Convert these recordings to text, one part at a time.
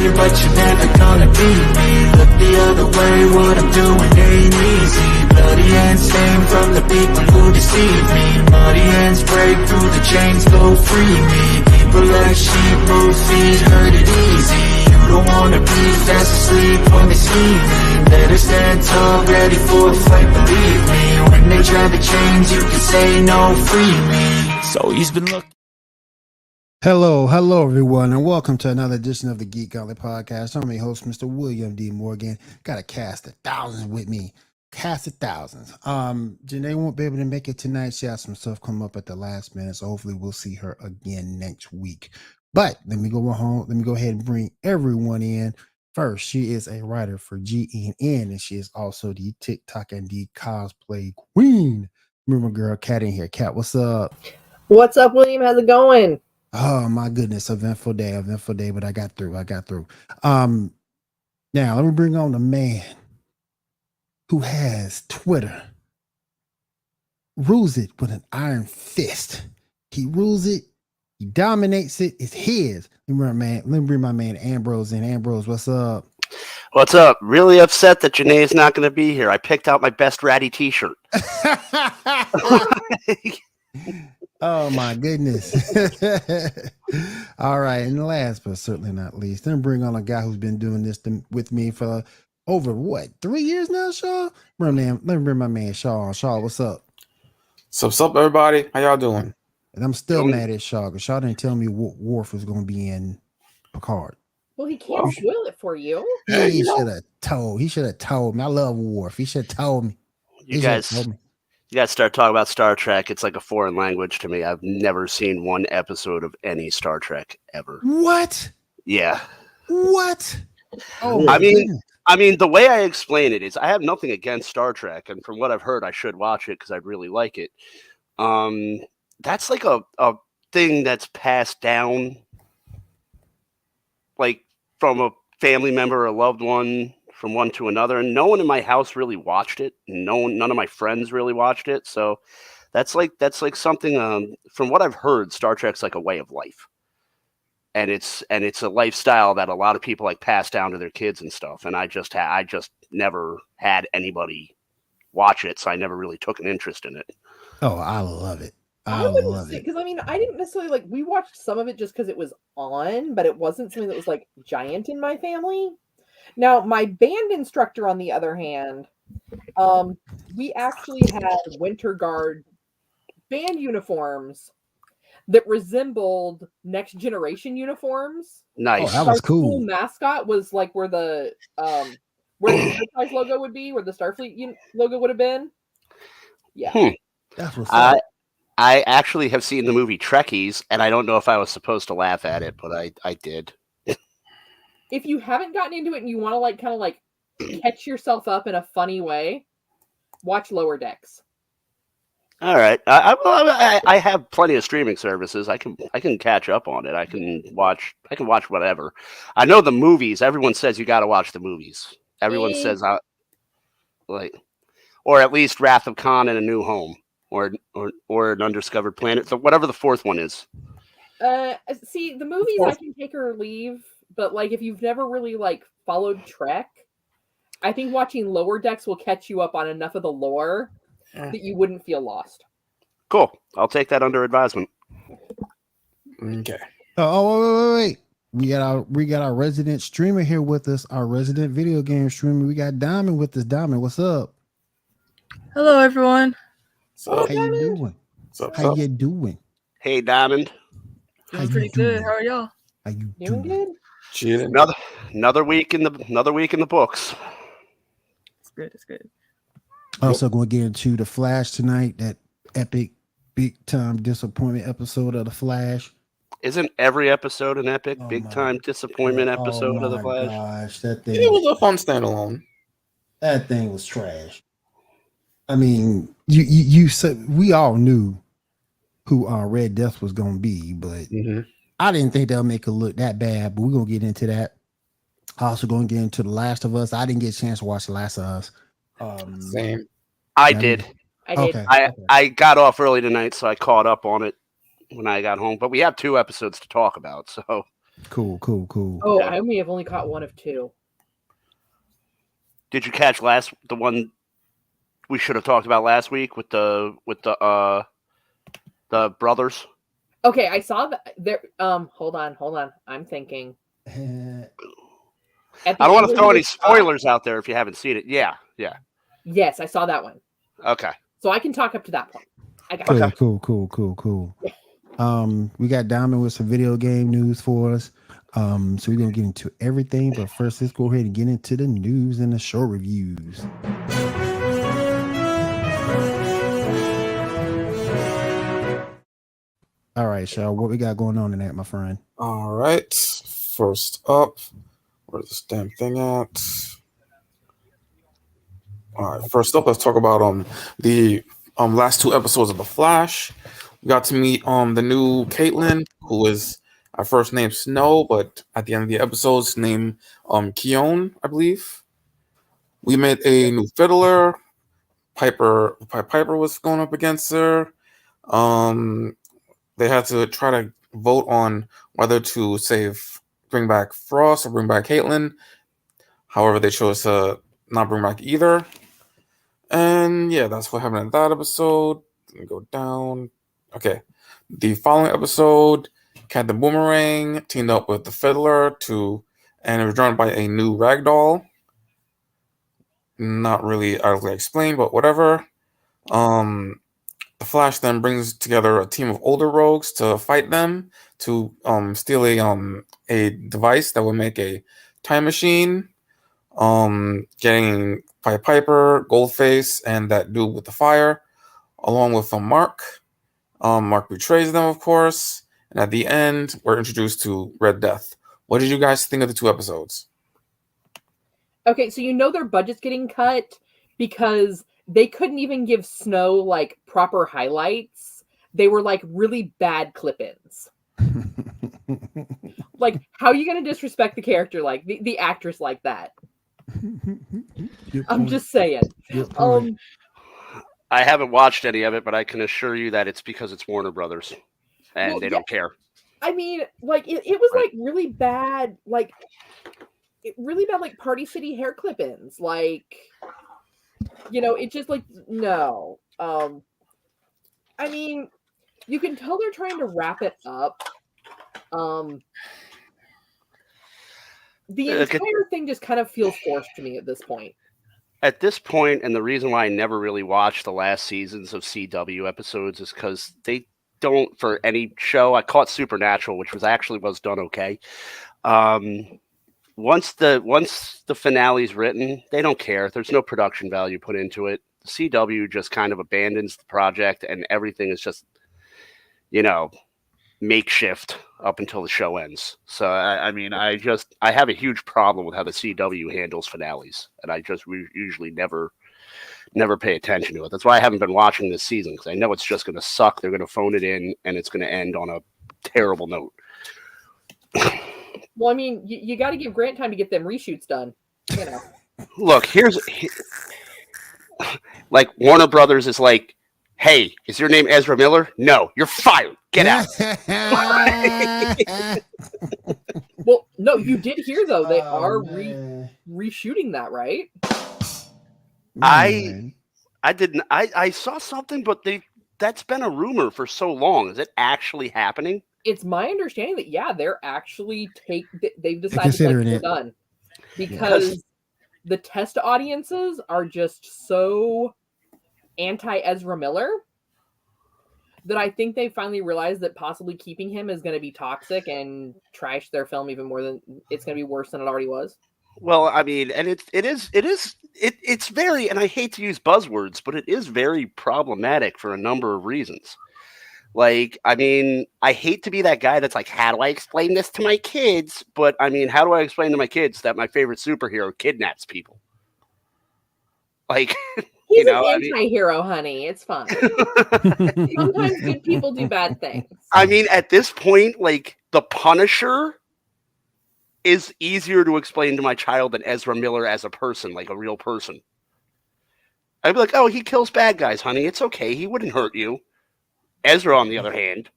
way, but you're never gonna beat me. Look the other way, what I'm doing ain't easy. Bloody hands stained from the people who deceive me. Muddy hands break through the chains, go free me. People like sheep move feet, hurt it easy. You don't wanna be fast asleep when they scheming. Better stand tall, ready for a fight, believe me. When they try the chains, you can say no, free me. So he's been looking. Hello everyone, and welcome to another edition of the Geek Gauntlet Podcast. I'm your host, Mr. William D. Morgan. Got a cast of thousands with me. Cast of thousands. Janae won't be able to make it tonight. She has some stuff come up at the last minute, so hopefully we'll see her again next week. But let me go ahead and bring everyone in. First, she is a writer for GNN, and she is also the TikTok and the cosplay queen. Remember, girl, Kat in here. Kat, what's up? What's up, William? How's it going? Oh my goodness, eventful day, but I got through. Now let me bring on the man who has Twitter, rules it with an iron fist. He rules it, he dominates it, it's his. Let me bring my man Ambrose in. Ambrose, what's up? What's up? Really upset that Janae's not going to be here. I picked out my best ratty t-shirt. Oh my goodness. All right, and last but certainly not least, then bring on a guy who's been doing this with me for over 3 years now, Shaw? Let me bring my man Shaw. Shaw, what's up? What's up, everybody? How y'all doing? And I'm still mad at Shaw because Shaw didn't tell me what Worf was going to be in Picard. Well, he can't spoil it for you. Yeah, he should have told. He should have told me. I love Worf. He should have told me. You guys start talking about Star Trek. It's like a foreign language to me. I've never seen one episode of any Star Trek ever. What? Yeah. What? Oh, I mean, the way I explain it is I have nothing against Star Trek, and from what I've heard, I should watch it because I really like it. That's like a thing that's passed down, like from a family member or a loved one, from one to another, and no one in my house really watched it. None of my friends really watched it. So that's like something. From what I've heard, Star Trek's like a way of life, and it's a lifestyle that a lot of people like pass down to their kids and stuff. And I just never had anybody watch it, so I never really took an interest in it. Oh, I love it. I love it because I didn't necessarily we watched some of it just because it was on, but it wasn't something that was like giant in my family. Now, my band instructor, on the other hand, we actually had Winter Guard band uniforms that resembled Next Generation uniforms. Nice. Oh, that was cool. Our school mascot was like where the Enterprise logo would be, where the Starfleet logo would have been. Yeah. That's what's up. I actually have seen the movie Trekkies, and I don't know if I was supposed to laugh at it, but I did. If you haven't gotten into it and you want to kind of catch yourself up in a funny way, watch Lower Decks. All right, I have plenty of streaming services. I can catch up on it. I can watch whatever. I know the movies. Everyone says you got to watch the movies. Everyone says or at least Wrath of Khan and A New Home, or An Undiscovered Planet. So whatever the fourth one is. See, the movies I can take or leave. But if you've never really followed Trek, I think watching Lower Decks will catch you up on enough of the lore that you wouldn't feel lost. Cool. I'll take that under advisement. Okay. Oh, wait. We got our resident streamer here with us, our resident video game streamer. We got Diamond with us. Diamond, what's up? Hello, everyone. So, how you doing? How you doing? Hey, Diamond. Doing pretty good. How are y'all? How you Doing good? cheating. Another week in the books. It's good. Also going to get into The Flash tonight, that epic big time disappointment episode of The Flash. Isn't every episode an epic big time disappointment episode of The Flash? Gosh, that thing It was a fun standalone. That thing was trash. I mean, you said we all knew who Red Death was going to be, but I didn't think they'll make it look that bad, but we're going to get into that. Also going to get into The Last of Us. I didn't get a chance to watch The Last of Us. Same. I did. Okay. I got off early tonight, so I caught up on it when I got home. But we have 2 episodes to talk about, so Cool. Oh, Yeah. I only caught one of two. Did you catch the one we should have talked about last week with the brothers? Okay, I saw that there. Hold on. I'm thinking. I don't want to throw any spoilers out there if you haven't seen it. Yeah. Yes, I saw that one. Okay. So I can talk up to that point. I got Cool, it. cool. We got Diamond with some video game news for us. So we're gonna get into everything, but first let's go ahead and get into the news and the show reviews. All right, Shaw, what we got going on tonight, my friend? All right. First up, where's this damn thing at? All right. First up, let's talk about the last two episodes of The Flash. We got to meet the new Caitlin, who is our first name Snow, but at the end of the episodes, name Keone, I believe. We met a new fiddler. Piper was going up against her. They had to try to vote on whether to bring back Frost or bring back Caitlin. However, they chose to not bring back either. And yeah, that's what happened in that episode. Let me go down. Okay. The following episode, Captain Boomerang teamed up with the Fiddler and it was drawn by a new ragdoll. Not really adequately explained, but whatever. The Flash then brings together a team of older rogues to fight them to steal a device that would make a time machine. Getting Piper, Goldface, and that dude with the fire, along with Mark. Mark betrays them, of course, and at the end, we're introduced to Red Death. What did you guys think of the two episodes? Okay, so their budget's getting cut because they couldn't even give Snow like proper highlights. They were like really bad clip-ins. Like, how are you going to disrespect the character like the actress like that? I'm just saying. I haven't watched any of it, but I can assure you that it's because it's Warner Brothers, and they don't care. I mean, like it was like really bad, like Party City hair clip-ins. Like, it just like no. I mean, you can tell they're trying to wrap it up. The entire thing just kind of feels forced to me at this point. At this point, and the reason why I never really watched the last seasons of CW episodes is because they don't, for any show, I caught Supernatural, which was done okay. Once the finale's written, they don't care. There's no production value put into it. CW just kind of abandons the project, and everything is just, makeshift up until the show ends. So I have a huge problem with how the CW handles finales, and we usually never pay attention to it. That's why I haven't been watching this season, because I know it's just going to suck. They're going to phone it in, and it's going to end on a terrible note. Well, I mean, you got to give Grant time to get them reshoots done. Look, like Warner Brothers is like, hey, is your name Ezra Miller? No, you're fired. Get out. Well, no, you did hear though they are reshooting that, right? I didn't. I saw something, but that's been a rumor for so long. Is it actually happening? It's my understanding that they're actually they've decided that they're done because the test audiences are just so anti Ezra Miller that I think they finally realized that possibly keeping him is going to be toxic and trash their film even more than it's going to be worse than it already was. Well, I mean, and it's very, and I hate to use buzzwords, but it is very problematic for a number of reasons. Like, I mean, I hate to be that guy that's like, how do I explain this to my kids? But I mean, how do I explain to my kids that my favorite superhero kidnaps people? Like, he's an anti-hero, honey. It's fine. Sometimes good people do bad things. I mean, at this point, like, the Punisher is easier to explain to my child than Ezra Miller as a person, like a real person. I'd be like, oh, he kills bad guys, honey. It's okay. He wouldn't hurt you. Ezra, on the other hand.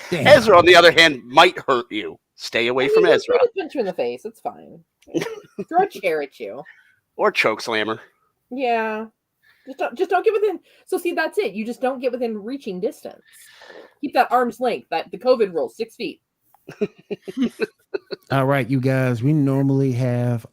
Damn. Ezra, on the other hand, might hurt you. Stay away from he'll Ezra. just punch you in the face. It's fine. Throw a chair at you. Or chokeslammer. Yeah. Just don't get within. So see, that's it. You just don't get within reaching distance. Keep that arm's length. That the COVID rule, 6 feet. All right, you guys. We normally have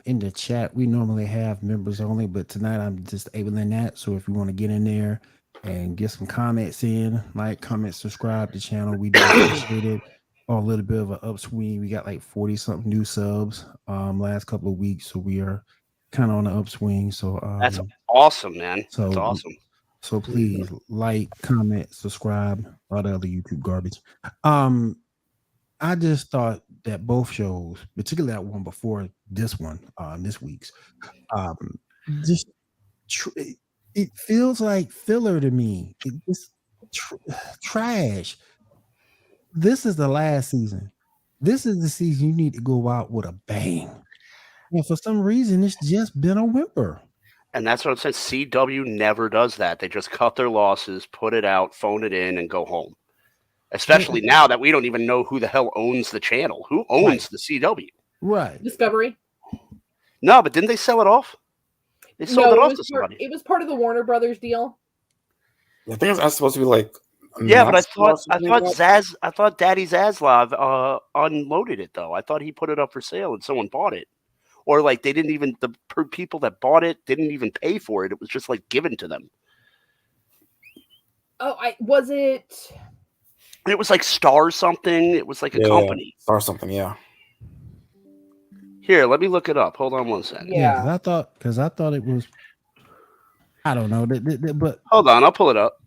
in the chat. We normally have members only, but tonight I'm disabling that. So if you want to get in there and get some comments in, like, comment, subscribe to the channel, we do appreciate it. A little bit of an upswing. We got like 40 something new subs last couple of weeks, so we are kind of on the upswing. So That's awesome, man. So That's awesome. So please like, comment, subscribe, all the other YouTube garbage. I just thought that both shows, particularly that one before this one, this week's, it feels like filler to me. It's trash. This is the last season. This is the season you need to go out with a bang. And for some reason, it's just been a whimper. And that's what I'm saying. CW never does that. They just cut their losses, put it out, phone it in, and go home. Especially now that we don't even know who the hell owns the channel. Who owns the CW? Right. Discovery. No, but didn't they sell it off? They sold it off to somebody. It was part of the Warner Brothers deal. I think it's supposed to be like. Yeah, but I thought Daddy Zaslav unloaded it though. I thought he put it up for sale and someone bought it, or like they didn't even the people that bought it didn't even pay for it. It was just like given to them. Oh, was it? It was like Star something. It was like a company. Star something, yeah. Here, let me look it up. Hold on one second. Yeah, because I thought it was. I don't know, but hold on, I'll pull it up.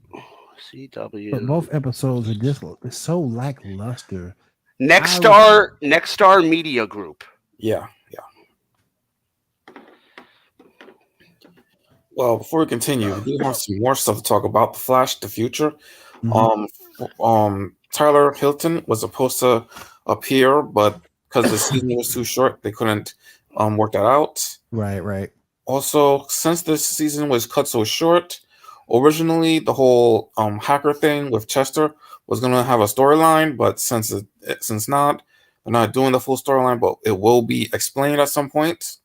CW. But both episodes are just so lackluster. Nexstar Media Group. Yeah. Well, before we continue, we have some more stuff to talk about. The Flash, the future. Tyler Hilton was supposed to appear, but because the season was too short, they couldn't work that out. Right. Also, since this season was cut so short, originally the whole hacker thing with Chester was going to have a storyline, but since not, they're not doing the full storyline, but it will be explained at some point.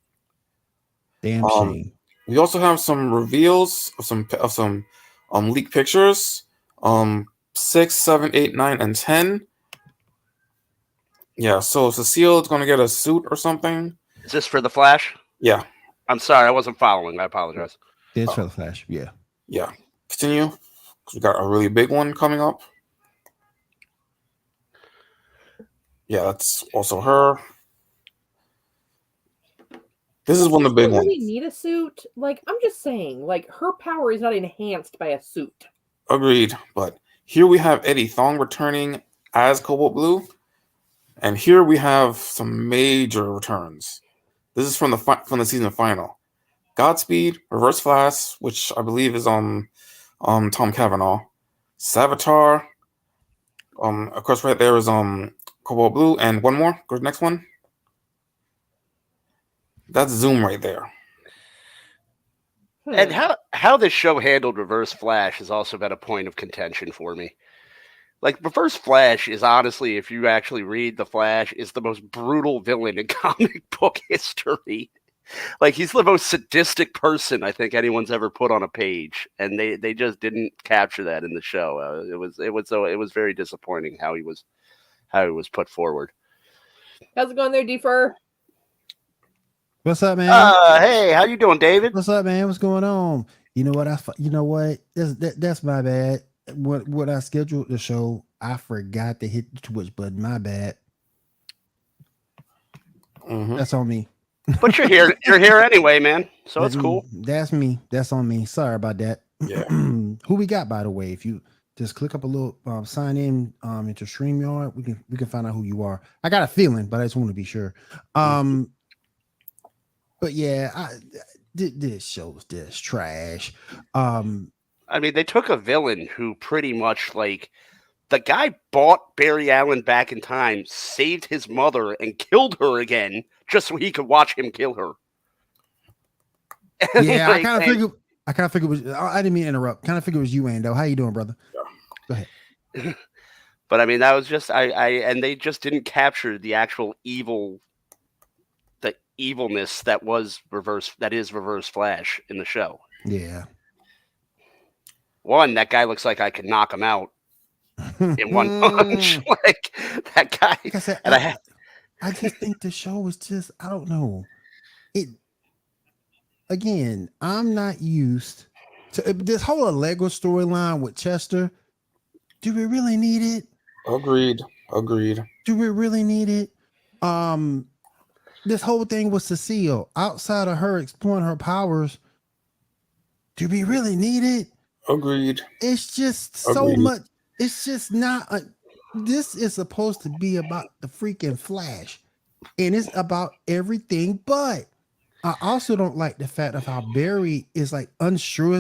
Damn shame. We also have some reveals of some leaked pictures. 6, 7, 8, 9, and 10. Yeah, so Cecile is going to get a suit or something. Is this for the Flash? Yeah. I'm sorry, I wasn't following. I apologize. It's for the Flash. Yeah. Continue. 'Cause we got a really big one coming up. Yeah, that's also her. This is one of the big ones. Really need a suit? Like, I'm just saying, like, her power is not enhanced by a suit. Agreed. But here we have Eddie Thong returning as Cobalt Blue, and here we have some major returns. This is from the season final. Godspeed, Reverse Flash, which I believe is Tom Cavanaugh, Savitar. Of course, right there is Cobalt Blue, and one more. Go to the next one. That's Zoom right there. And how this show handled Reverse Flash has also been a point of contention for me. Like, Reverse Flash is honestly, if you actually read The Flash, is the most brutal villain in comic book history. Like, he's the most sadistic person I think anyone's ever put on a page, and they just didn't capture that in the show. It was very disappointing how he was put forward. How's it going there, D-Fur? What's up, man? Hey, how you doing, David? What's up, man? What's going on? You know what? That's my bad. When I scheduled the show, I forgot to hit the Twitch button. My bad. That's on me. But you're here. You're here anyway, man. So it's cool. That's me. That's on me. Sorry about that. Yeah. Who we got, by the way? If you just click up a little sign in into StreamYard, we can find out who you are. I got a feeling, but I just want to be sure. But yeah, this show's just trash. I mean, they took a villain who pretty much, like, the guy bought Barry Allen back in time, saved his mother, and killed her again just so he could watch him kill her. Yeah, like, I kind of figured it was. I didn't mean to interrupt. Kind of figured it was you, Ando. How you doing, brother? Yeah. Go ahead. But I mean, that was just and they just didn't capture the actual the evilness that is Reverse Flash in the show. Yeah. One, that guy looks like I could knock him out in one punch. Like that guy. Like I said, And I just think the show was just, I don't know. Again, I'm not used to this whole Allegra storyline with Chester. Do we really need it? Agreed. Do we really need it? This whole thing with Cecile, outside of her exploring her powers, do we really need it? Agreed. It's just so much. It's just not. This is supposed to be about the freaking Flash, and it's about everything. But I also don't like the fact of how Barry is like unsure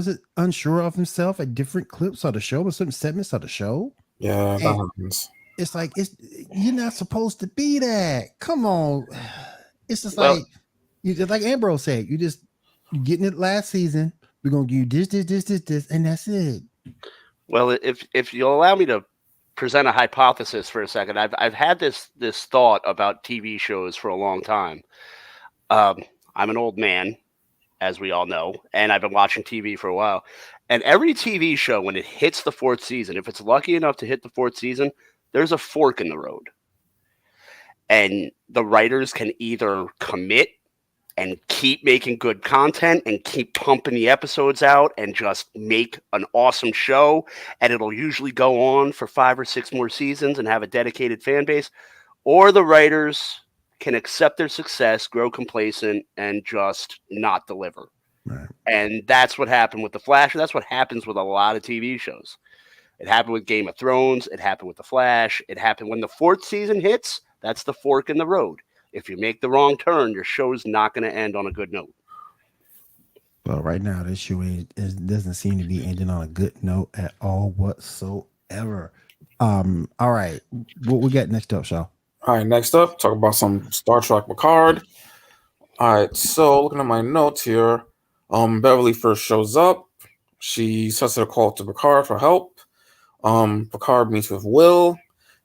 of himself at different clips of the show or certain segments of the show. Yeah, that happens. It's like you're not supposed to be that. Come on. It's just Well, like you just like Ambrose said, you're getting it last season. We're gonna give you this, and that's it. Well, if you'll allow me to present a hypothesis for a second, I've had this thought about TV shows for a long time. I'm an old man, as we all know, and I've been watching TV for a while. And every TV show, when it hits the 4th season, if it's lucky enough to hit the 4th season, there's a fork in the road. And the writers can either commit and keep making good content and keep pumping the episodes out and just make an awesome show, and it'll usually go on for 5 or 6 more seasons and have a dedicated fan base, or the writers can accept their success, grow complacent, and just not deliver. Right. And that's what happened with The Flash. That's what happens with a lot of TV shows. It happened with Game of Thrones. It happened with The Flash. It happened when the 4th season hits. That's the fork in the road. If you make the wrong turn, your show's not going to end on a good note. Well, right now, this show doesn't seem to be ending on a good note at all whatsoever. All right. What we got next up, Shaw? All right, next up, talk about some Star Trek Picard. All right, so looking at my notes here, Beverly first shows up. She sets a call to Picard for help. Picard meets with Will.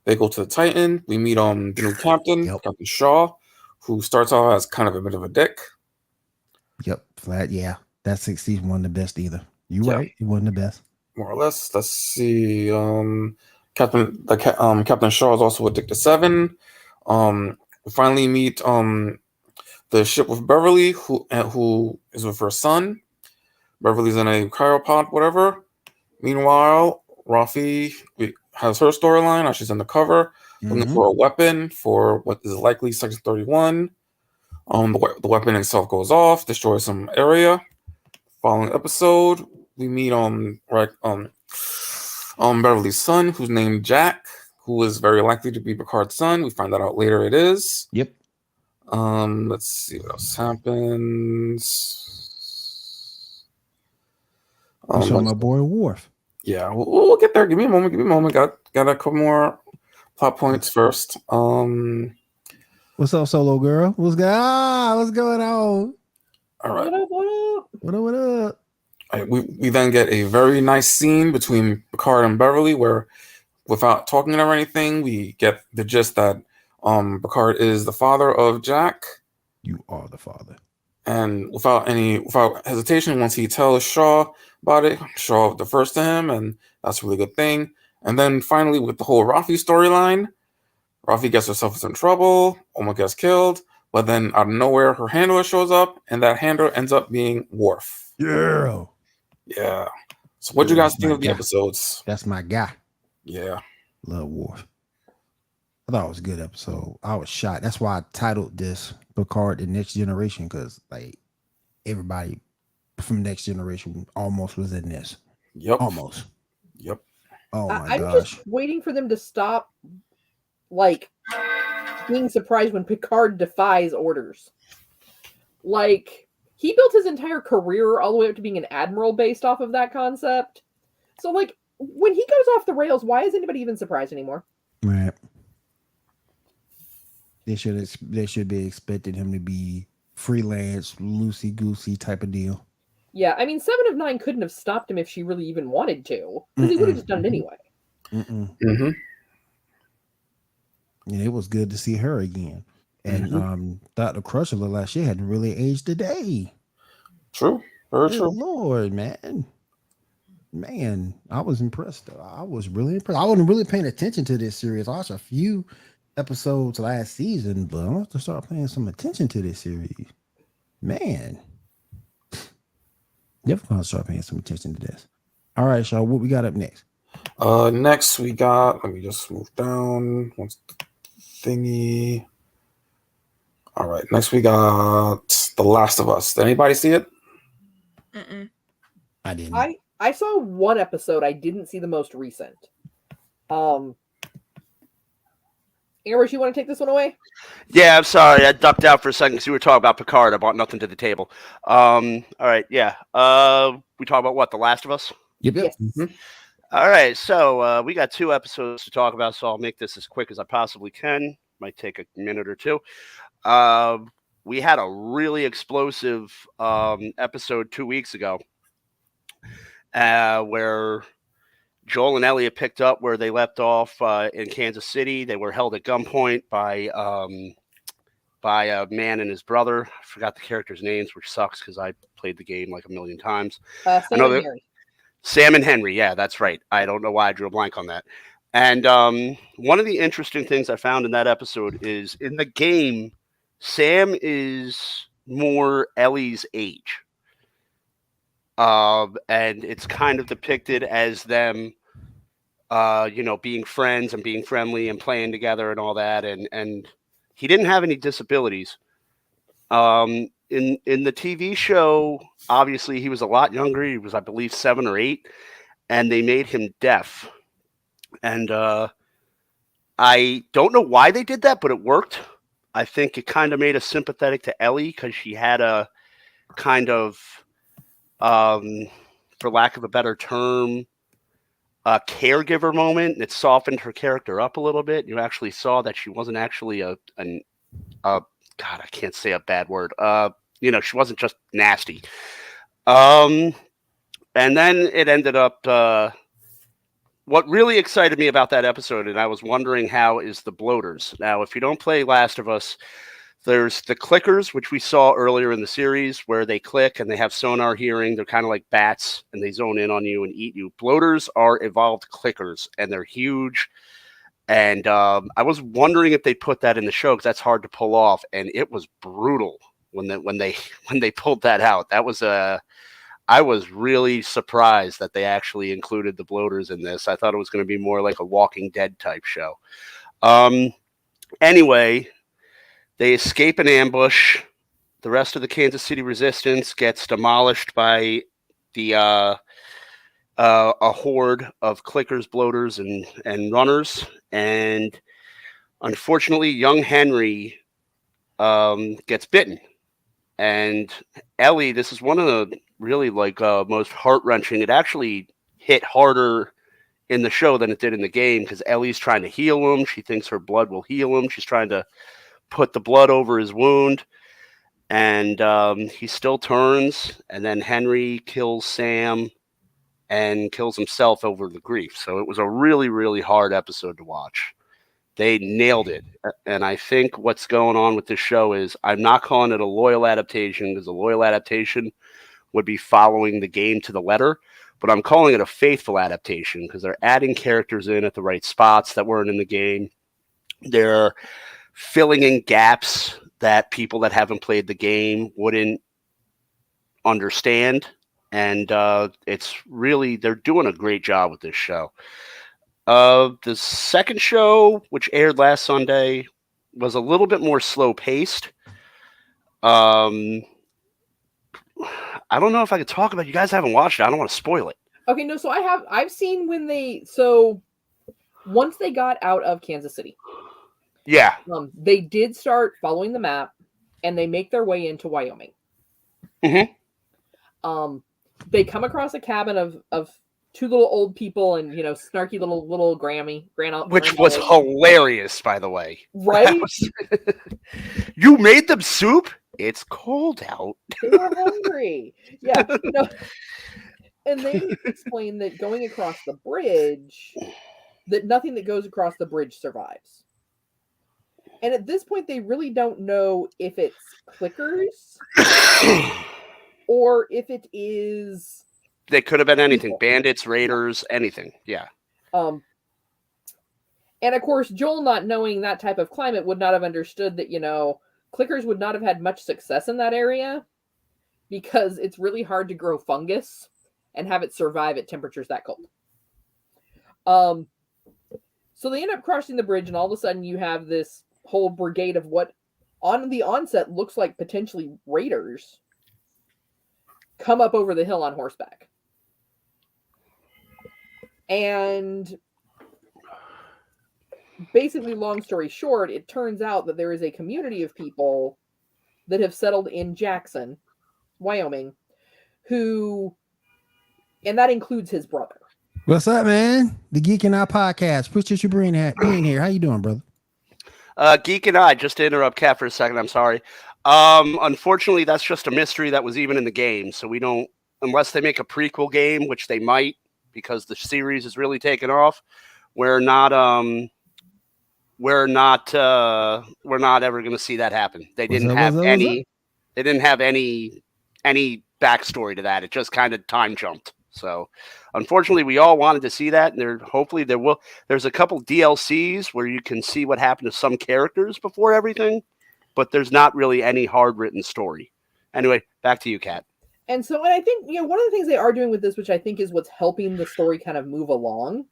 They go to the Titan. We meet the new captain, Captain Shaw, who starts out as kind of a bit of a dick. Yep, flat. Yeah, that 60 wasn't the best either. Right, it wasn't the best. More or less. Let's see. Captain Shaw is also addicted to 7. We finally meet the ship with Beverly, who is with her son. Beverly's in a cryopod, whatever. Meanwhile, Rafi has her storyline. Now she's undercover, looking for a weapon for what is likely Section 31. The weapon itself goes off, destroys some area. Following episode, we meet Beverly's son, who's named Jack, who is very likely to be Picard's son. We find that out later. It is. Yep. Let's see what else happens. So my boy Worf. Yeah, we'll get there. Give me a moment. Got a couple more plot points first. What's up, Solo Girl? What's going on? All right. What up? All right, we then get a very nice scene between Picard and Beverly where, without talking or anything, we get the gist that Picard is the father of Jack. You are the father. And without hesitation, once he tells Shaw about it, Shaw defers to him, and that's a really good thing. And then finally, with the whole Rafi storyline, Rafi gets herself in trouble, almost gets killed, but then out of nowhere, her handler shows up, and that handler ends up being Worf. Yeah. Yeah. So what do you guys think of the episodes? That's my guy. Yeah. Love Worf. I thought it was a good episode. I was shocked. That's why I titled this Picard The Next Generation, because like everybody from Next Generation almost was in this. Yep. Almost. Yep. Oh my I'm gosh. just waiting for them to stop like being surprised when Picard defies orders. Like, he built his entire career all the way up to being an admiral based off of that concept. So like when he goes off the rails, why is anybody even surprised anymore? Right. They should be expecting him to be freelance, loosey-goosey type of deal. Yeah, I mean, 7 of 9 couldn't have stopped him if she really even wanted to, because he would have just done it anyway. Mm-mm. Mm-hmm. and it was good to see her again. And Dr. Crusher looked like she hadn't really aged a day. True. Very Good true. Lord, man, I was impressed. I was really impressed. I wasn't really paying attention to this series. I watched a few episodes last season, but I'm going to start paying some attention to this series. Man, definitely going to start paying some attention to this. All right, Shaw, what we got up next? Next we got, let me just move down. Once thingy. All right, next we got The Last of Us. Did anybody see it? Mm-mm. I didn't. I saw one episode. I didn't see the most recent. Amber, you want to take this one away? Yeah, I'm sorry. I ducked out for a second because you were talking about Picard. I brought nothing to the table. All right, yeah. We talk about what? The Last of Us? Yep. Yes. All right, so we got 2 episodes to talk about, so I'll make this as quick as I possibly can. Might take a minute or 2. We had a really explosive episode 2 weeks ago where Joel and Elliot picked up where they left off in Kansas City. They were held at gunpoint by a man and his brother. I forgot the characters' names, which sucks because I played the game like a million times. Sam and Henry. Sam and Henry, yeah, that's right. I don't know why I drew a blank on that. And one of the interesting things I found in that episode is in the game, Sam is more Ellie's age. And it's kind of depicted as them, being friends and being friendly and playing together and all that. And he didn't have any disabilities. In the TV show, obviously he was a lot younger. He was, I believe, 7 or 8, and they made him deaf. And I don't know why they did that, but it worked. I think it kind of made us sympathetic to Ellie because she had a kind of, for lack of a better term, a caregiver moment. And it softened her character up a little bit. You actually saw that she wasn't actually God, I can't say a bad word. She wasn't just nasty. And then it ended up, what really excited me about that episode, and I was wondering how, is the bloaters. Now, if you don't play Last of Us, there's the clickers, which we saw earlier in the series, where they click and they have sonar hearing. They're kind of like bats, and they zone in on you and eat you. Bloaters are evolved clickers, and they're huge. And I was wondering if they put that in the show because that's hard to pull off, and it was brutal when they pulled that out. That was I was really surprised that they actually included the bloaters in this. I thought it was going to be more like a Walking Dead type show. Anyway, they escape an ambush. The rest of the Kansas City resistance gets demolished by the a horde of clickers, bloaters, and runners. And unfortunately, young Henry gets bitten. And Ellie, this is one of the really most heart-wrenching. It actually hit harder in the show than it did in the game because Ellie's trying to heal him. She thinks her blood will heal him. She's trying to put the blood over his wound. And he still turns. And then Henry kills Sam and kills himself over the grief. So it was a really, really hard episode to watch. They nailed it. And I think what's going on with this show is I'm not calling it a loyal adaptation because a loyal adaptation would be following the game to the letter, but I'm calling it a faithful adaptation because they're adding characters in at the right spots that weren't in the game. They're filling in gaps that people that haven't played the game wouldn't understand. And it's really, they're doing a great job with this show. The second show, which aired last Sunday, was a little bit more slow paced. I don't know if I could talk about it. You guys haven't watched it. I don't want to spoil it. Okay, no, so I've seen when once they got out of Kansas City. Yeah. They did start following the map and they make their way into Wyoming. Mm-hmm. They come across a cabin of 2 little old people and, snarky little grandma. Which was hilarious, by the way. Right? You made them soup? It's cold out. They were hungry. Yeah. No. And they explain that going across the bridge, that nothing that goes across the bridge survives. And at this point, they really don't know if it's clickers or if it is. They could have been anything. People. Bandits, raiders, anything. Yeah. And of course, Joel, not knowing that type of climate, would not have understood that, clickers would not have had much success in that area because it's really hard to grow fungus and have it survive at temperatures that cold. So they end up crossing the bridge, and all of a sudden you have this whole brigade of what on the onset looks like potentially raiders come up over the hill on horseback. And basically, long story short, it turns out that there is a community of people that have settled in Jackson, Wyoming, and that includes his brother. What's up, man? The Geek and I podcast. Appreciate you being here. How you doing, brother? Geek and I, just to interrupt Kat for a second, I'm sorry. Unfortunately, that's just a mystery that was even in the game. So we don't, unless they make a prequel game, which they might, because the series is really taken off, we're not ever going to see that happen. They didn't have any backstory to that. It just kind of time jumped. So unfortunately, we all wanted to see that, and there's a couple DLCs where you can see what happened to some characters before everything, but there's not really any hard written story. Anyway, back to you, Kat. And I think, one of the things they are doing with this, which I think is what's helping the story kind of move along,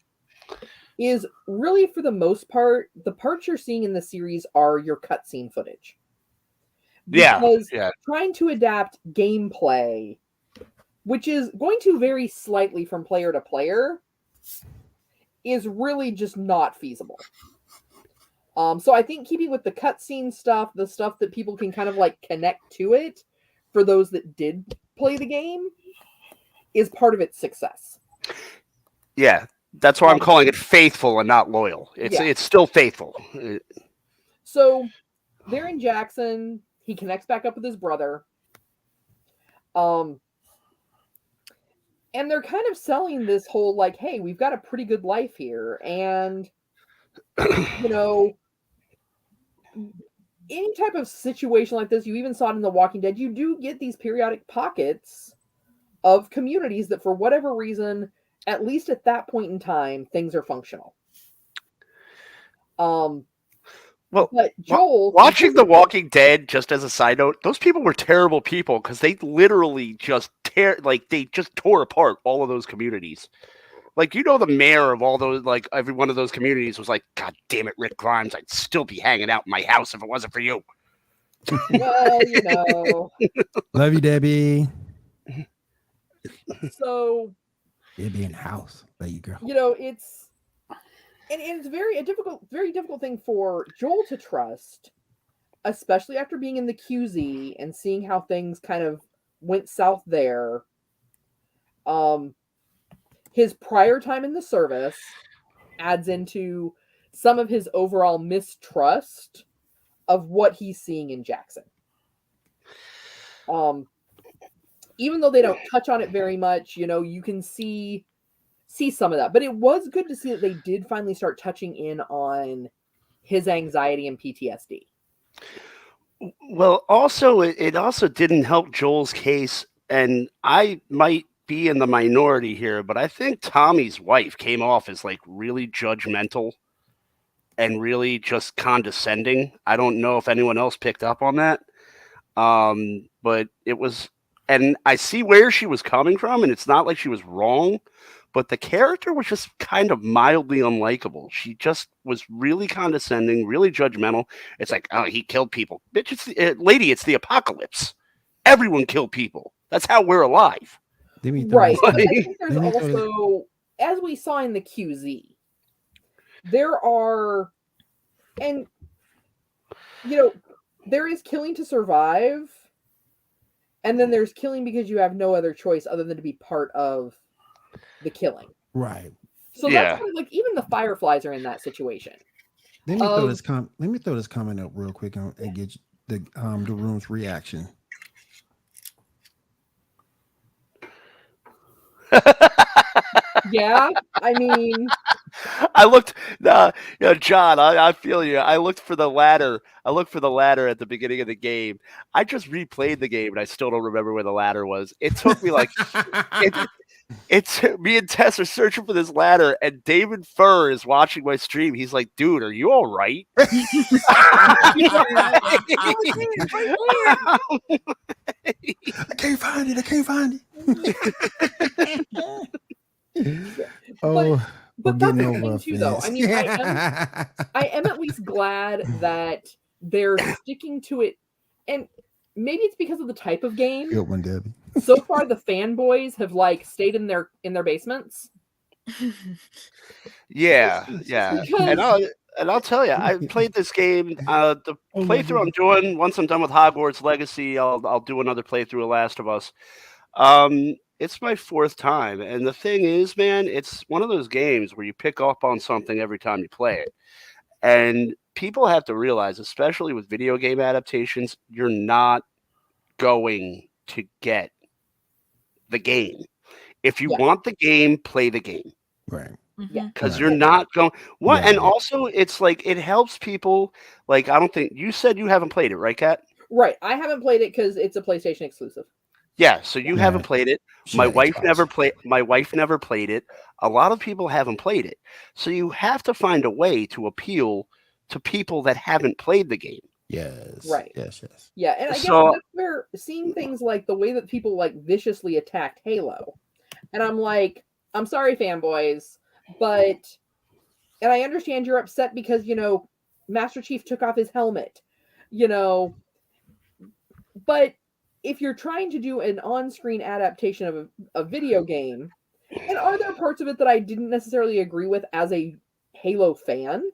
is really, for the most part, the parts you're seeing in the series are your cutscene footage. Because trying to adapt gameplay, which is going to vary slightly from player to player, is really just not feasible. So I think keeping with the cutscene stuff, the stuff that people can kind of like connect to it, for those that did play the game, is part of its success. Yeah, that's why I'm calling it faithful and not loyal. It's still faithful. So they're in Jackson. He connects back up with his brother. And they're kind of selling this whole, like, hey, we've got a pretty good life here. And, any type of situation like this, you even saw it in The Walking Dead, you do get these periodic pockets of communities that, for whatever reason, at least at that point in time, things are functional. Well, but Joel, watching The Walking Dead, just as a side note, those people were terrible people because they literally just tore apart all of those communities. Like, the mayor of all those, like, every one of those communities was like, God damn it, Rick Grimes, I'd still be hanging out in my house if it wasn't for you. Well, Love you, Debbie. So, Debbie in the house. Love you, girl. It's very difficult thing for Joel to trust, especially after being in the QZ and seeing how things kind of went south there. His prior time in the service adds into some of his overall mistrust of what he's seeing in Jackson. Even though they don't touch on it very much, you can see some of that. But it was good to see that they did finally start touching in on his anxiety and PTSD. Well, also, it also didn't help Joel's case, and I might be in the minority here, but I think Tommy's wife came off as like really judgmental and really just condescending. I don't know if anyone else picked up on that. But it was, and I see where she was coming from, and it's not like she was wrong, but the character was just kind of mildly unlikable. She just was really condescending, really judgmental. It's like, oh, he killed people. Bitch, it's the apocalypse. Everyone killed people. That's how we're alive. Right. I think there's also, as we saw in the QZ, there are, and, there is killing to survive, and then there's killing because you have no other choice other than to be part of the killing. Right. So that's kind of like, even the Fireflies are in that situation. Let me throw this comment up real quick and get the room's reaction. Yeah, I mean, I looked, John. I feel you. I looked for the ladder. I looked for the ladder at the beginning of the game. I just replayed the game, and I still don't remember where the ladder was. It took me like it's me and Tess are searching for this ladder, and David Furr is watching my stream. He's like, "Dude, are you all right?" I can't find it. I can't find it. Oh, But we're that's getting the over thing too, though. I mean, I am at least glad that they're sticking to it, and maybe it's because of the type of game. Good one, Debbie. So far, the fanboys have like stayed in their basements. Yeah. Because- And I'll tell you, I played this game. The playthrough I'm doing, once I'm done with Hogwarts Legacy, I'll do another playthrough of Last of Us. It's my fourth time, and the thing is, man, it's one of those games where you pick up on something every time you play it. And people have to realize, especially with video game adaptations, you're not going to get the game. If you want the game, play the game. Right. Yeah. Because you're not going and also it's like it helps people. Like, I don't think you said you haven't played it, right, Kat? Right. I haven't played it because it's a PlayStation exclusive. Yeah, so you haven't played it. My wife never played it. A lot of people haven't played it. So you have to find a way to appeal to people that haven't played the game. Yes. Right. Yes. Yeah, and I guess So- that's where seeing things like the way that people like viciously attacked Halo. And I'm like, I'm sorry, fanboys, but and I understand you're upset because, Master Chief took off his helmet, but if you're trying to do an on-screen adaptation of a video game, and are there parts of it that I didn't necessarily agree with as a Halo fan?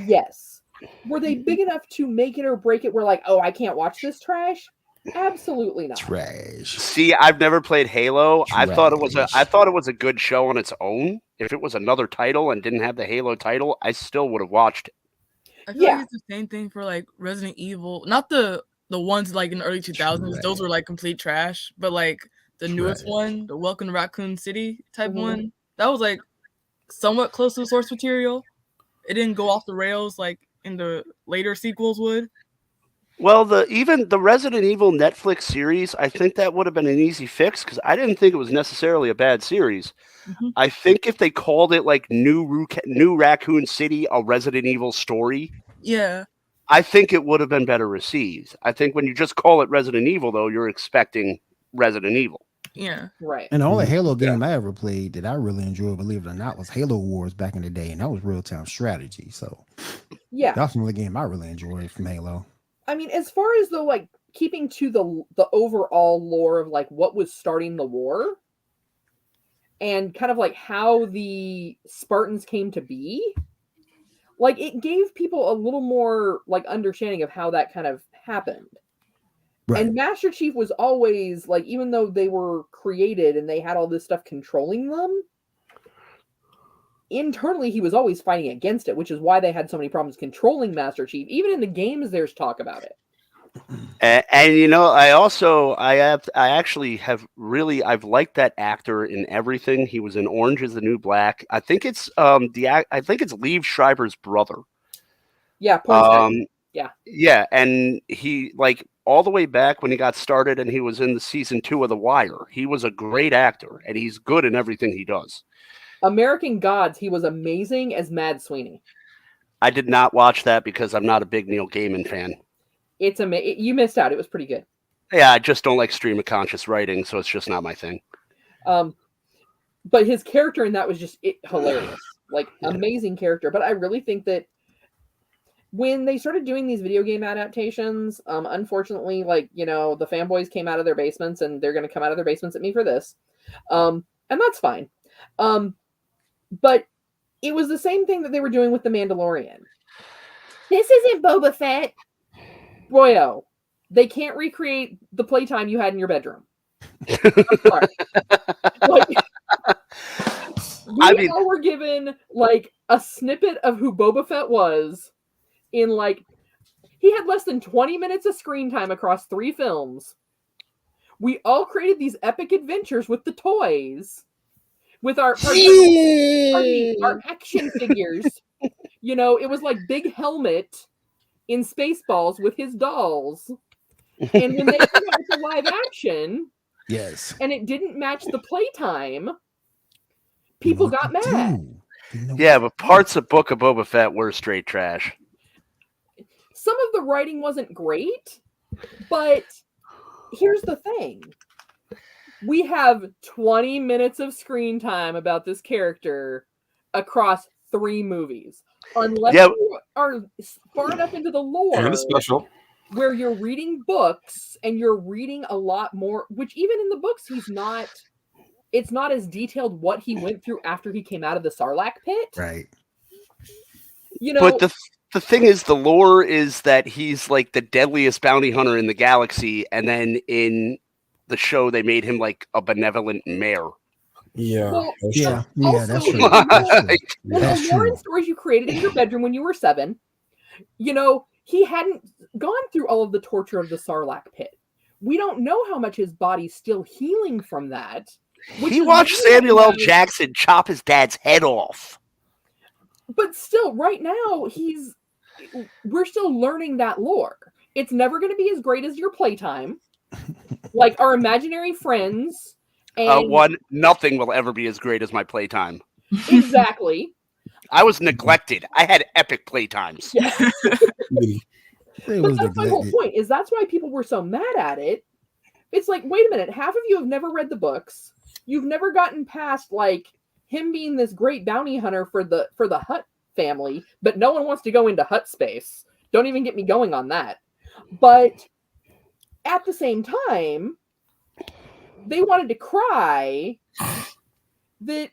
Yes. Were they big enough to make it or break it where like, oh, I can't watch this trash? Absolutely not. Trash. See, I've never played Halo. I thought it was Trash. a good show on its own. If it was another title and didn't have the Halo title, I still would have watched it. I feel like it's the same thing for like Resident Evil. Not the ones like in the early 2000s. Those were like complete trash. But like the newest one, the Welcome to Raccoon City type one, that was like somewhat close to the source material. It didn't go off the rails like in the later sequels would. Well, even the Resident Evil Netflix series, I think that would have been an easy fix because I didn't think it was necessarily a bad series. I think if they called it like New Raccoon City, a Resident Evil story, I think it would have been better received. I think when you just call it Resident Evil, though, you're expecting Resident Evil. Yeah. Right. And the only Halo game I ever played that I really enjoyed, believe it or not, was Halo Wars back in the day, and that was real-time strategy. So yeah, that's the only game I really enjoyed from Halo. I mean, as far as though, like keeping to the overall lore of like what was starting the war, and kind of like how the Spartans came to be, like it gave people a little more like understanding of how that kind of happened. Right. And Master Chief was always like, even though they were created and they had all this stuff controlling them, internally he was always fighting against it, which is why they had so many problems controlling Master Chief. Even in the games, there's talk about it. And I've liked that actor in everything. He was in Orange Is the New Black. I think it's Liev Schreiber's brother. Yeah. Yeah, and he like all the way back when he got started, and he was in the season 2 of The Wire. He was a great actor, and he's good in everything he does. American Gods, he was amazing as Mad Sweeney. I did not watch that because I'm not a big Neil Gaiman fan. It's you missed out. It was pretty good. Yeah, I just don't like stream of conscious writing, so it's just not my thing. But his character in that was just hilarious. Like, amazing character. But I really think that when they started doing these video game adaptations, unfortunately, like, the fanboys came out of their basements, and they're going to come out of their basements at me for this. And that's fine. But it was the same thing that they were doing with The Mandalorian. This isn't Boba Fett. Boyo, they can't recreate the playtime you had in your bedroom. I'm sorry. We all were given like a snippet of who Boba Fett was in like he had less than 20 minutes of screen time across 3 films. We all created these epic adventures with the toys. with our action figures. You know, it was like Big Helmet in Spaceballs with his dolls. And when they came out with the live action, yes, and it didn't match the playtime, people got mad. Yeah, but parts of Book of Boba Fett were straight trash. Some of the writing wasn't great, but here's the thing. We have 20 minutes of screen time about this character across 3 movies. Unless you are far enough into the lore where you're reading books and you're reading a lot more, which even in the books, it's not as detailed what he went through after he came out of the Sarlacc pit. Right. You know, but the thing is, the lore is that he's like the deadliest bounty hunter in the galaxy, and then in the show they made him like a benevolent mayor. Yeah. Well, yeah, that's true. The lore and stories you created in your bedroom when you were 7, you know, he hadn't gone through all of the torture of the Sarlacc pit. We don't know how much his body's still healing from that. He watched Samuel L. Jackson chop his dad's head off. But still, right now, we're still learning that lore. It's never going to be as great as your playtime. Like our imaginary friends. And nothing will ever be as great as my playtime. Exactly. I was neglected. I had epic playtimes. Yeah. But that's my whole point, is that's why people were so mad at it. It's like, wait a minute, half of you have never read the books. You've never gotten past like him being this great bounty hunter for the Hutt family, but no one wants to go into Hutt space. Don't even get me going on that. But at the same time, they wanted to cry that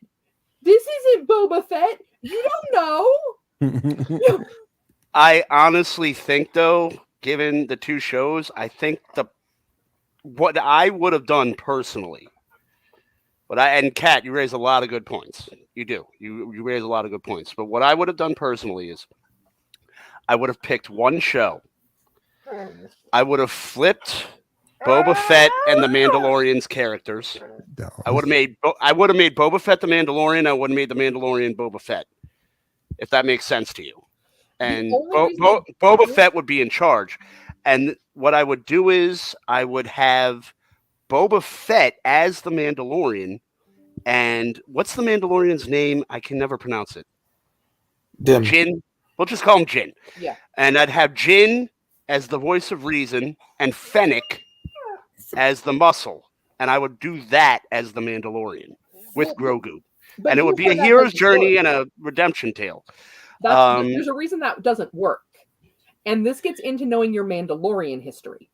this isn't Boba Fett. You don't know. I honestly think, though, given the 2 shows, I think what I would have done personally, and Kat, you raise a lot of good points. You do. You raise a lot of good points. But what I would have done personally is I would have picked one show. I would have flipped Boba Fett and the Mandalorian's characters. I would have made Boba Fett the Mandalorian. I would have made the Mandalorian Boba Fett, if that makes sense to you. And Boba Fett would be in charge. And what I would do is I would have Boba Fett as the Mandalorian. And what's the Mandalorian's name? I can never pronounce it. Jin. We'll just call him Jin. Yeah. And I'd have Jin as the voice of reason and Fennec as the muscle. And I would do that as the Mandalorian with Grogu. And it would be a hero's journey and a redemption tale. There's a reason that doesn't work. And this gets into knowing your Mandalorian history.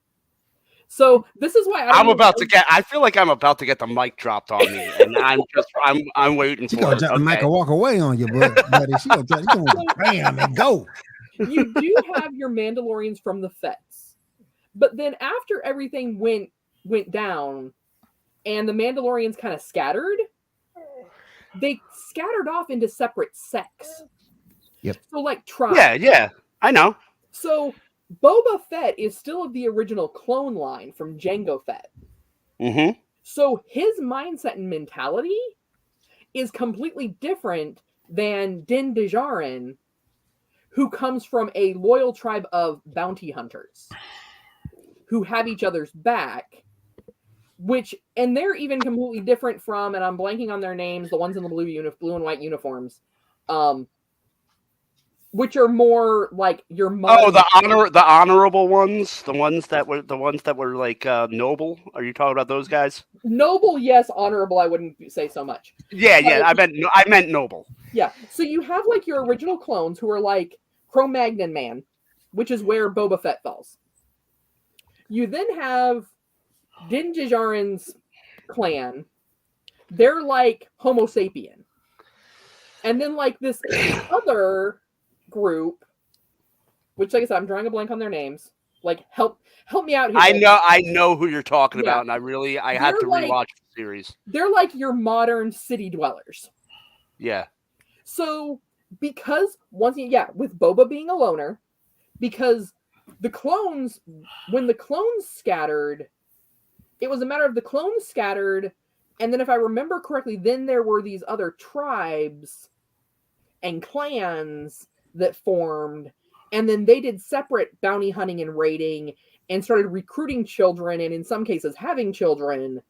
So this is why I feel like I'm about to get the mic dropped on me, and I'm waiting for it. The mic will walk away on you, buddy. She gonna bam and go. You do have your Mandalorians from the Fets, but then after everything went down, and the Mandalorians kind of scattered, they scattered off into separate sects. Yep. So like tribes. Yeah, I know. So Boba Fett is still of the original clone line from Jango Fett. Mm-hmm. So his mindset and mentality is completely different than Din Djarin, who comes from a loyal tribe of bounty hunters who have each other's back, and they're even completely different from, and I'm blanking on their names, the ones in the blue and white uniforms, which are more like your mother. Oh, the honorable ones, the ones that were like noble. Are you talking about those guys? Noble, yes. Honorable, I wouldn't say so much. Yeah. I meant noble. Yeah. So you have like your original clones who are like Cro-Magnon man, which is where Boba Fett falls. You then have Din Djarin's clan. They're like Homo sapien, and then like this other group, which, like I said, I'm drawing a blank on their names. Like, help me out here. I know who you're talking about, and I have to rewatch the series. They're like your modern city dwellers. Yeah. So, because with Boba being a loner, because when the clones scattered, it was a matter of the clones scattered, And then if I remember correctly, then there were these other tribes and clans that formed, and then they did separate bounty hunting and raiding and started recruiting children and in some cases having children.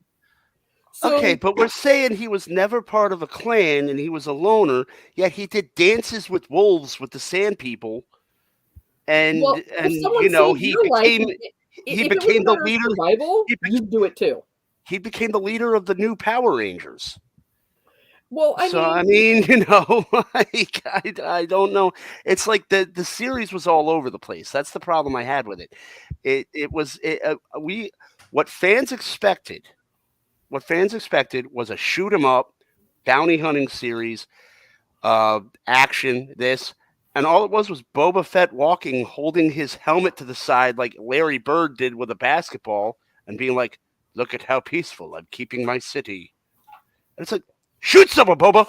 So, okay, but we're saying he was never part of a clan and he was a loner, yet he did dances with wolves with the Sand People. And, well, and if someone you know, saved he your life, became if he it was became a the matter of leader. survival, you'd do it too. He became the leader of the new Power Rangers. Well, I mean, you know, I don't know. It's like the series was all over the place. That's the problem I had with it. What fans expected was a shoot 'em up bounty hunting series, action, this, and all it was Boba Fett walking, holding his helmet to the side like Larry Bird did with a basketball, and being like, "Look at how peaceful I'm keeping my city." And it's like, shoot someone, Boba!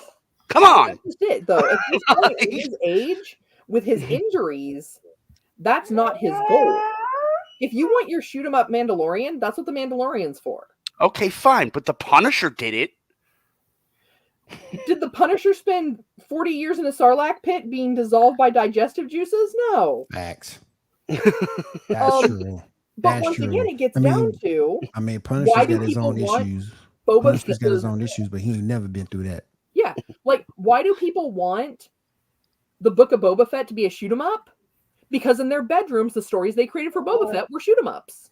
Come on! That's it, though. At this point, at his age, with his injuries, that's not his goal. If you want your shoot 'em up Mandalorian, that's what the Mandalorian's for. Okay, fine, but the Punisher did it. Did the Punisher spend 40 years in a Sarlacc pit being dissolved by digestive juices? No. Facts. That's true. But That's once true. again, it gets down to Punisher's why do got his people own want issues. Boba Punisher's got Fett's- his own issues, but he ain't never been through that. Yeah, like why do people want the Book of Boba Fett to be a shoot 'em up? Because in their bedrooms, the stories they created for Boba Fett were shoot 'em ups.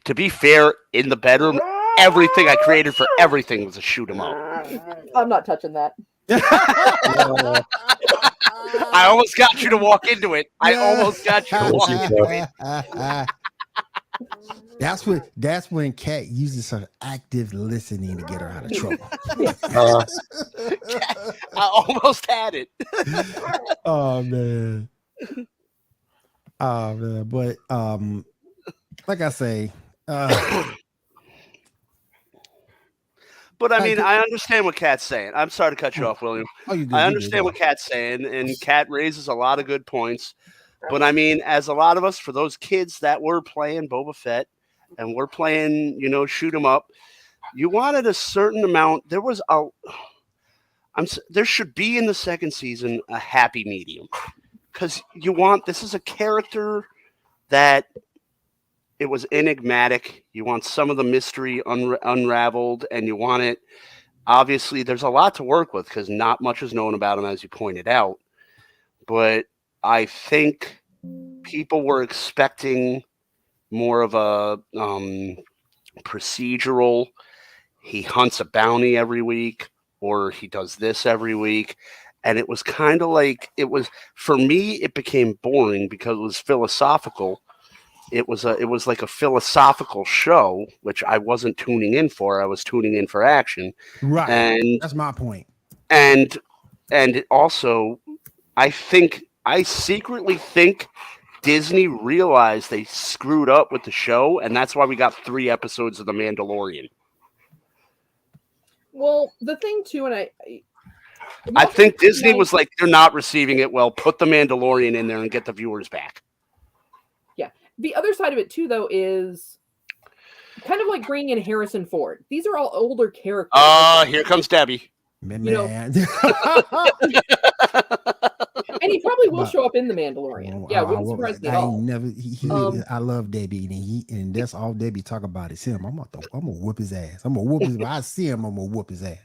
To be fair, in the bedroom, everything I created for everything was a shoot 'em up. I'm not touching that. I almost got you to walk into it. I almost got you to walk into it. That's when Kat uses her active listening to get her out of trouble. I almost had it. Oh man. But like I say, but I mean, I understand what Kat's saying. I'm sorry to cut you off, William. I understand what Kat's saying, and Kat raises a lot of good points. But I mean, as a lot of us, for those kids that were playing Boba Fett and we're playing, you know, shoot 'em up, you wanted a certain amount. There should be in the second season a happy medium, because this is a character that it was enigmatic. You want some of the mystery unraveled, and you want it. Obviously, there's a lot to work with because not much is known about him, as you pointed out. But I think people were expecting more of a procedural. He hunts a bounty every week, or he does this every week. And it was kind of like, for me, it became boring because it was philosophical. It was like a philosophical show, which I wasn't tuning in for. I was tuning in for action. Right. And that's my point. And also, I secretly think Disney realized they screwed up with the show, and that's why we got 3 episodes of The Mandalorian. Well, the thing too, and I think Disney was like, they're not receiving it well. Put The Mandalorian in there and get the viewers back. Yeah. The other side of it too, though, is kind of like bringing in Harrison Ford. These are all older characters. Here comes Debbie. Man. And he probably will show up in The Mandalorian. Yeah, wouldn't surprise me at all. I love Debbie, and that's all Debbie talk about is him. I'm gonna whoop his ass. If I see him, I'm gonna whoop his ass.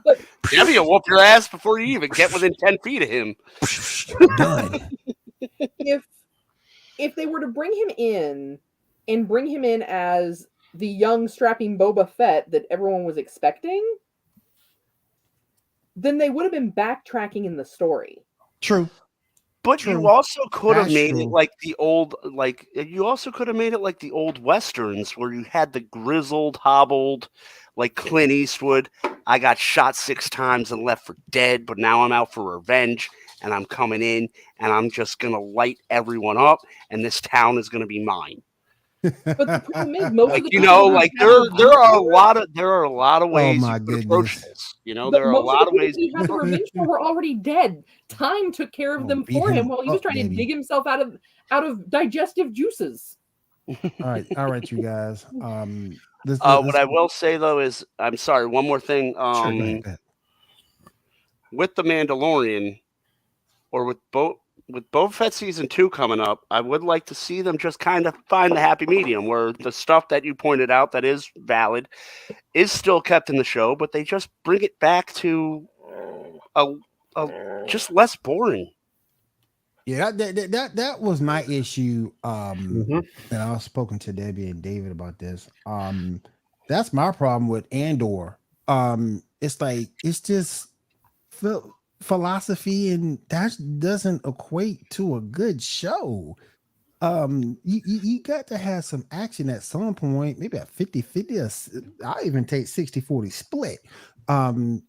But Debbie will whoop your ass before you even get within 10 feet of him. Done. If they were to bring him in as the young strapping Boba Fett that everyone was expecting, then they would have been backtracking in the story. True. But you also could have made it like the old, Westerns where you had the grizzled, hobbled, like Clint Eastwood. I got shot 6 times and left for dead, but now I'm out for revenge, and I'm coming in, and I'm just going to light everyone up, and this town is going to be mine. But the problem is, most of the there are a lot of ways you could approach this. You know, there are a lot of ways. He had the revenge for were already dead. Time took care of them for him while he was trying to dig himself out of digestive juices. All right, you guys. What I will say though is, I'm sorry, one more thing. Sure, go ahead, go ahead. With the Mandalorian, or with Boba Fett season 2 coming up, I would like to see them just kind of find the happy medium where the stuff that you pointed out that is valid is still kept in the show, but they just bring it back to a just less boring. Yeah, that was my issue. And I was spoken to Debbie and David about this. That's my problem with Andor. It's like it's just philosophy, and that doesn't equate to a good show. You got to have some action at some point, maybe a 50-50, I'll even take 60-40 split.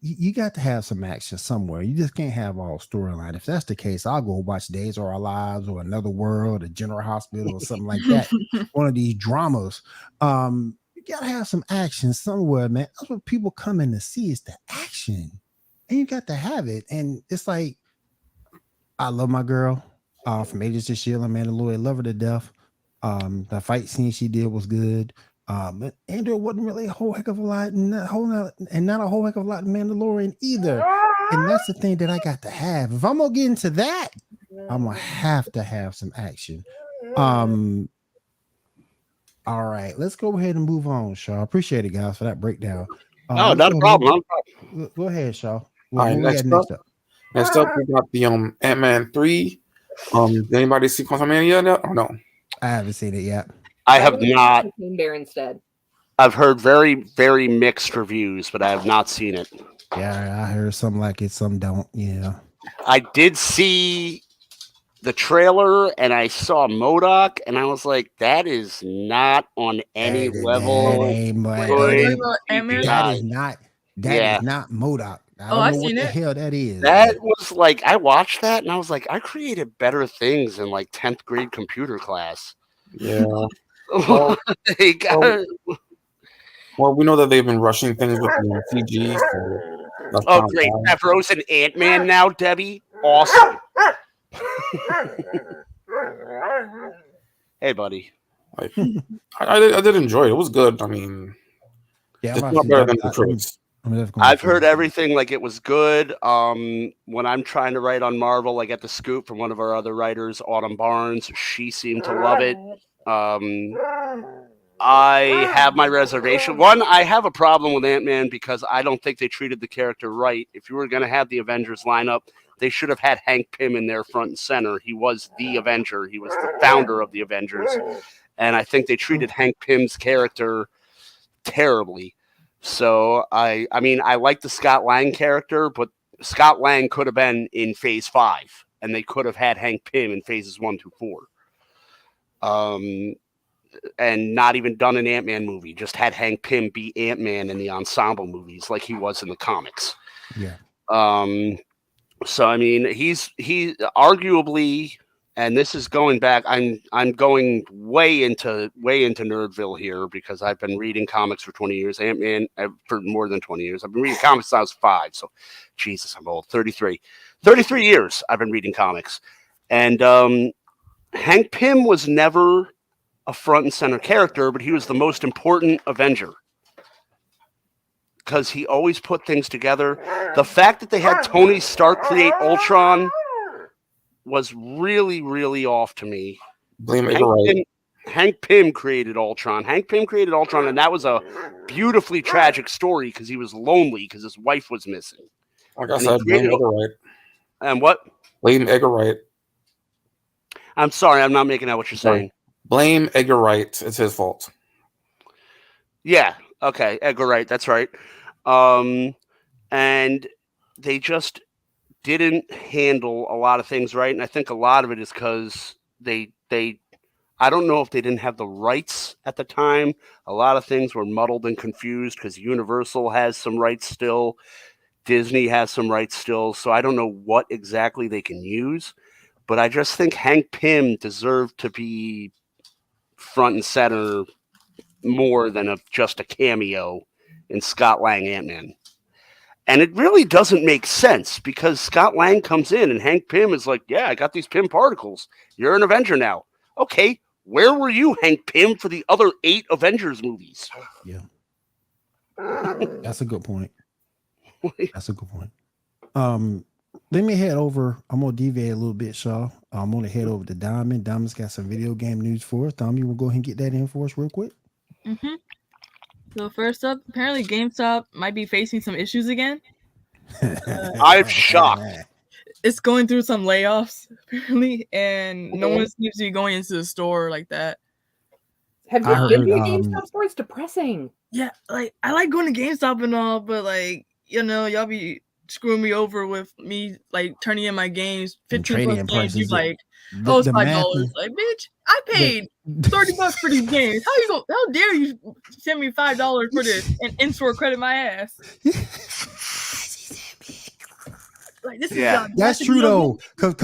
You got to have some action somewhere. You just can't have all storyline. If that's the case, I'll go watch Days of Our Lives or Another World or General Hospital or something like that. One of these dramas. You gotta have some action somewhere, man. That's what people come in to see, is the action. And you got to have it. And it's like, I love my girl from Agents of S.H.I.E.L.D. and Mandalorian. Love her to death. The fight scene she did was good. But Andor wasn't really a whole heck of a lot, and not a whole heck of a lot in Mandalorian either. And that's the thing that I got to have. If I'm gonna get into that, I'm gonna have to have some action. All right, let's go ahead and move on, Shaw. Appreciate it, guys, for that breakdown. No, not a problem. Go ahead, Shaw. All right, next up, we got the Ant-Man 3. Did anybody see Quantumania yet or no? I haven't seen it yet. I have not. There instead. I've heard very, very mixed reviews, but I have not seen it. Yeah, I heard some like it, some don't. Yeah. I did see the trailer and I saw MODOK and I was like, that is not on any level. That is not MODOK. I don't know what the hell that is. That was like, I watched that and I was like, I created better things in like 10th grade computer class. Yeah. Well, we know that they've been rushing things with the CG. So great. Favreau's an Ant-Man now, Debbie. Awesome. Hey, buddy. I did enjoy it. It was good. I mean, it's not better than the Patriots. I've heard everything like it was good. When I'm trying to write on Marvel, I get the scoop from one of our other writers, Autumn Barnes. She seemed to love it. I have my reservation. One, I have a problem with Ant-Man because I don't think they treated the character right. If you were going to have the Avengers lineup, they should have had Hank Pym in there front and center. He was the Avenger. He was the founder of the Avengers. And I think they treated Hank Pym's character terribly. So, I mean, I like the Scott Lang character, but Scott Lang could have been in Phase 5, and they could have had Hank Pym in Phases 1 through 4. And not even done an Ant-Man movie, just had Hank Pym be Ant-Man in the ensemble movies like he was in the comics. Yeah. So I mean, he arguably, and this is going back. I'm going way into Nerdville here because I've been reading comics for 20 years. Ant-Man for more than 20 years. I've been reading comics since I was 5. So, Jesus, I'm old. 33 years I've been reading comics, and Hank Pym was never a front and center character, but he was the most important Avenger because he always put things together. The fact that they had Tony Stark create Ultron was really, really off to me. Hank Pym created Ultron. Hank Pym created Ultron, and that was a beautifully tragic story because he was lonely because his wife was missing. Like I said, blame Edgar Wright. And what? Blame Edgar Wright. I'm sorry, I'm not making out what you're saying. Blame Edgar Wright. It's his fault. Yeah. Okay. Edgar Wright. That's right. And they just didn't handle a lot of things right. And I think a lot of it is because I don't know if they didn't have the rights at the time. A lot of things were muddled and confused because Universal has some rights still. Disney has some rights still. So I don't know what exactly they can use. But I just think Hank Pym deserved to be front and center more than just a cameo in Scott Lang Ant-Man. And it really doesn't make sense because Scott Lang comes in and Hank Pym is like, yeah, I got these Pym particles. You're an Avenger now. Okay, Where were you, Hank Pym, for the other 8 Avengers movies? Yeah. That's a good point. That's a good point. Let me head over. I'm gonna deviate a little bit, Shaw. I'm gonna head over to Diamond. Diamond's got some video game news for us. Dom, you will go ahead and get that in for us real quick. Mm-hmm. So first up, apparently GameStop might be facing some issues again. I'm shocked. It's going through some layoffs apparently, and no one seems to be going into the store like that. Have you been to a GameStop store? It's depressing. Yeah, like I like going to GameStop and all, but like y'all be screwing me over with me like turning in my games, 15 plus games. You like, oh, it's $5. Like, bitch, I paid $30 for these games. How dare you send me $5 for this and in-store credit my ass? Like, this is that's true though, because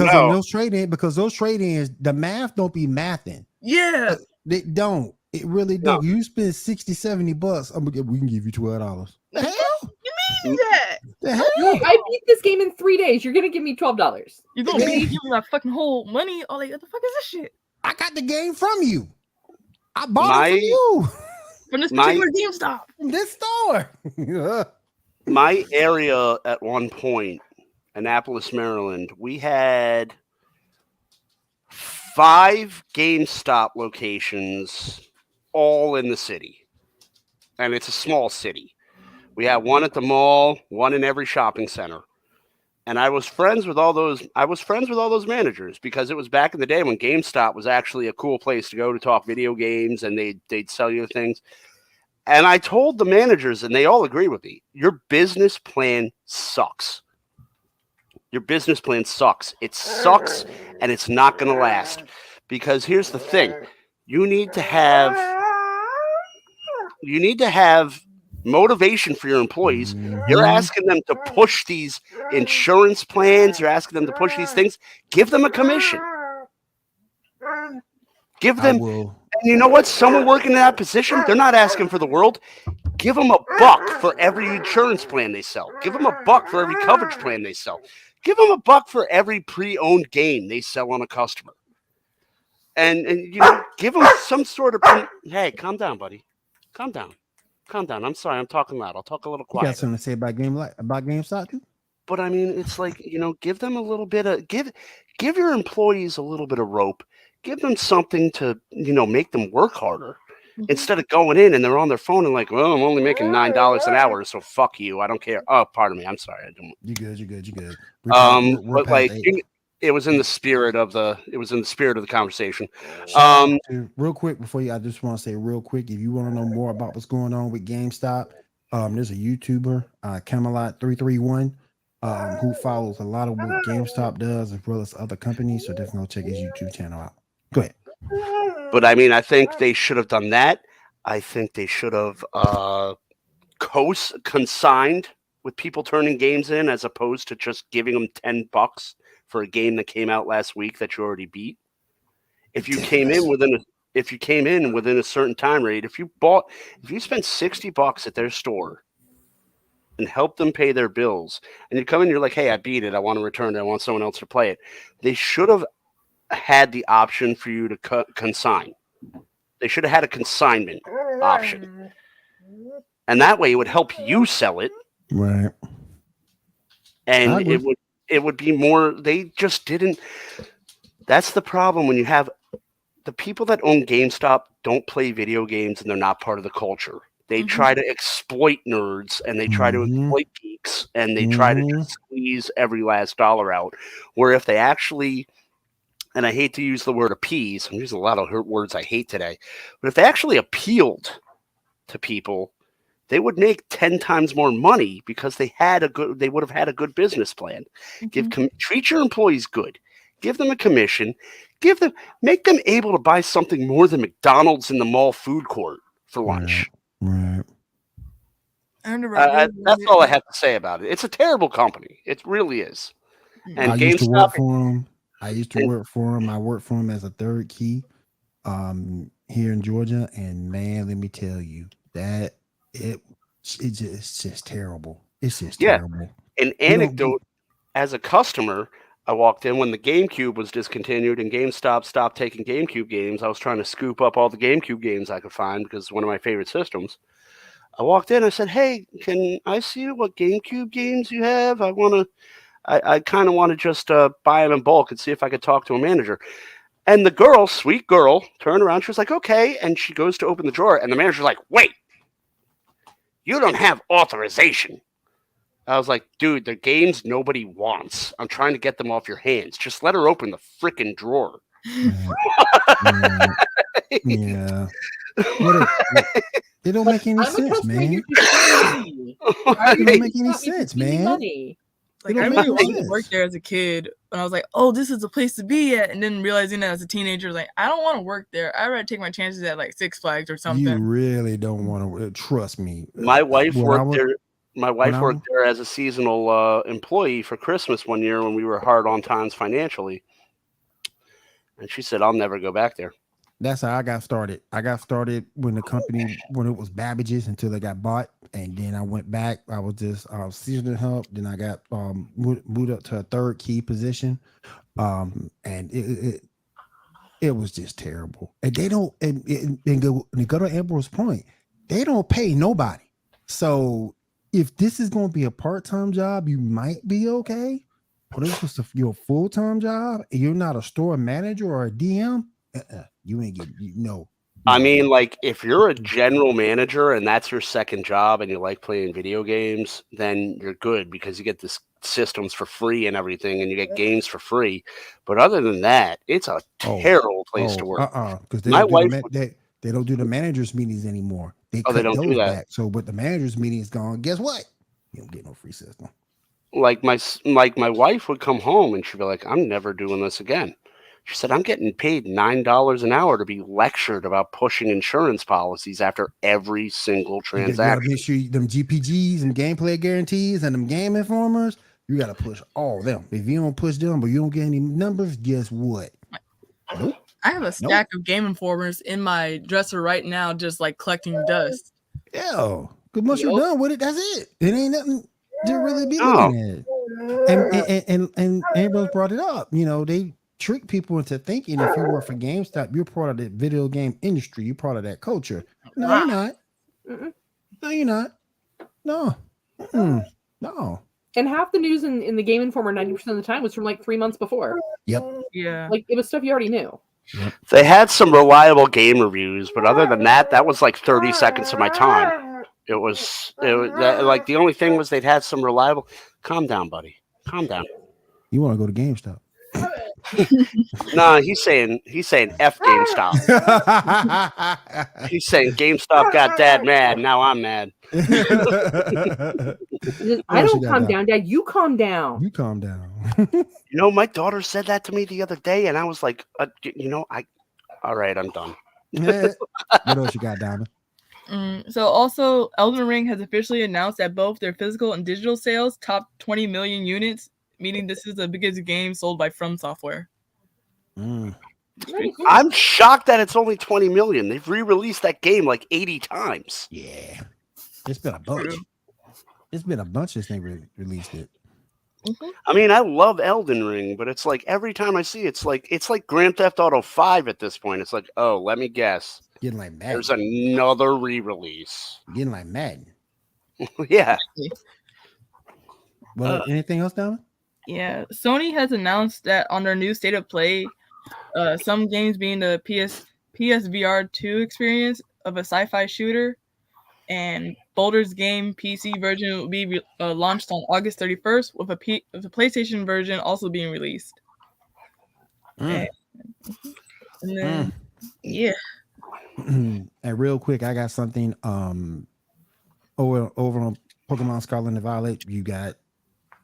those trade-ins, the math don't be mathing. Yeah, they don't. It really don't. You spend $60-$70. We can give you $12. The hell? You mean that? The hell? I beat this game in 3 days. You're gonna give me $12. You're gonna give me my fucking whole money? Oh, like, what the fuck is this shit? I got the game from you. I bought it from you. From this particular GameStop. From this store. My area at one point, Annapolis, Maryland, we had 5 GameStop locations all in the city. And it's a small city. We had one at the mall, one in every shopping center. And I was friends with all those managers because it was back in the day when GameStop was actually a cool place to go to talk video games, and they'd sell you things. And I told the managers, and they all agree with me, your business plan sucks. Your business plan sucks. It sucks, and it's not going to last. Because here's the thing. You need to have motivation for your employees. You're asking them to push these insurance plans. You're asking them to push these things. Give them a commission. Give them. And you know what? Someone working in that position, they're not asking for the world. Give them $1 for every insurance plan they sell. Give them $1 for every coverage plan they sell. Give them $1 for every pre-owned game they sell on a customer. And you know, give them some sort of. Hey, calm down, buddy. Calm down. Calm down. I'm sorry. I'm talking loud. I'll talk a little quiet. You got something to say about GameStop too? But I mean, it's like, you know, give them a little bit of give your employees a little bit of rope. Give them something to, you know, make them work harder instead of going in and they're on their phone and like, well, I'm only making $9 an hour, so fuck you. I don't care. Oh, pardon me. I'm sorry. I don't. You good. But like, it was in the spirit of the conversation. Real quick before you, I just want to say real quick, if you want to know more about what's going on with GameStop, there's a YouTuber, Camelot331, who follows a lot of what GameStop does as well as other companies. So definitely go check his YouTube channel out. Go ahead. But I mean, I think they should have done that. I think they should have consigned with people turning games in as opposed to just giving them $10 for a game that came out last week that you already beat. If you came in within a certain time rate, if you spent $60 at their store and helped them pay their bills, and you come in, you're like, hey, I beat it, I want to return it, I want someone else to play it. They should have had the option for you to consign. They should have had a consignment option. And that way it would help you sell it. Right. And it would be more, they just didn't. That's the problem when you have the people that own GameStop don't play video games and they're not part of the culture. They try to exploit nerds and they try to exploit geeks and they try to just squeeze every last dollar out. Where if they actually, and I hate to use the word appease, I'm using a lot of words I hate today, but if they actually appealed to people, they would make 10 times more money because they would have had a good business plan. Treat your employees good. Give them a commission. Make them able to buy something more than McDonald's in the mall food court for lunch. Right. That's all I have to say about it. It's a terrible company. It really is. And I used to work for them. I worked for them as a third key here in Georgia. And man, let me tell you that it's just terrible. It's just terrible. An anecdote as a customer, I walked in when the GameCube was discontinued and GameStop stopped taking GameCube games. I was trying to scoop up all the GameCube games I could find because it's one of my favorite systems. I walked in. I said, "Hey, can I see what GameCube games you have? I kind of want to just buy them in bulk and see if I could talk to a manager." And the girl, sweet girl, turned around. She was like, "Okay." And she goes to open the drawer. And the manager's like, "Wait, you don't have authorization." I was like, "Dude, the games nobody wants. I'm trying to get them off your hands. Just let her open the freaking drawer." Yeah. It don't make any sense, man. It don't make any sense, man. Like, I really wanted to work there as a kid, and I was like, "Oh, this is the place to be at." And then realizing that as a teenager, like, I don't want to work there. I'd rather take my chances at like Six Flags or something. You really don't want to. Trust me. My wife worked there. My wife worked there as a seasonal employee for Christmas one year when we were hard on times financially, and she said, "I'll never go back there." That's how I got started. I got started when the company, when it was Babbage's until they got bought. And then I went back. I was just seasonal help. Then I got moved up to a third key position. And it was just terrible. And they don't, and go to Amber's point, they don't pay nobody. So if this is going to be a part-time job, you might be okay. But if it's your full-time job and you're not a store manager or a DM, you ain't getting, no. I mean, like, if you're a general manager and that's your second job and you like playing video games, then you're good because you get this systems for free and everything, and you get games for free. But other than that, it's a terrible place to work. Because they don't do the managers meetings anymore. They don't do that. Back. So, but the managers meeting is gone. Guess what? You don't get no free system. Like my wife would come home and she'd be like, "I'm never doing this again." She said, "I'm getting paid $9 an hour to be lectured about pushing insurance policies after every single transaction." You make sure them GPGs and gameplay guarantees and them game informers, you got to push all of them. If you don't push them, but you don't get any numbers, guess what? Nope. I have a stack of game informers in my dresser right now, just like collecting dust. Yeah, because once you're done with it, that's it. It ain't nothing to really be looking at. And Ambrose brought it up. You know, they trick people into thinking if you work for GameStop, you're part of the video game industry. You're part of that culture. No, you're not. No, you're not. No. No. And half the news in the Game Informer 90% of the time was from like 3 months before. Yep. Yeah. Like it was stuff you already knew. Yep. They had some reliable game reviews, but other than that, that was like 30 seconds of my time. It was like the only thing was they'd had some reliable. Calm down, buddy. Calm down. You want to go to GameStop? No, he's saying F GameStop. He's saying GameStop got Dad mad. Now I'm mad. I don't calm down, Dad. You calm down. You calm down. You know, my daughter said that to me the other day, and I was like, all right, I'm done. What else you got, Diamond? So also, Elden Ring has officially announced that both their physical and digital sales topped 20 million units, meaning this is the biggest game sold by From Software. I'm shocked that it's only 20 million. They've re-released that game like 80 times. Yeah. It's been a bunch. It's been a bunch since they released it. I mean, I love Elden Ring, but it's like every time I see it's like Grand Theft Auto 5 at this point. It's like, oh, let me guess. Getting like Madden. There's another re-release. Getting like Madden. Yeah. Well, anything else, Diamond? Yeah, Sony has announced that on their new State of Play, some games being the PSVR 2 experience of a sci-fi shooter, and Boulder's Game PC version will be launched on August 31st, with the PlayStation version also being released. And then, yeah. And real quick, I got something. Over on Pokemon Scarlet and Violet, you got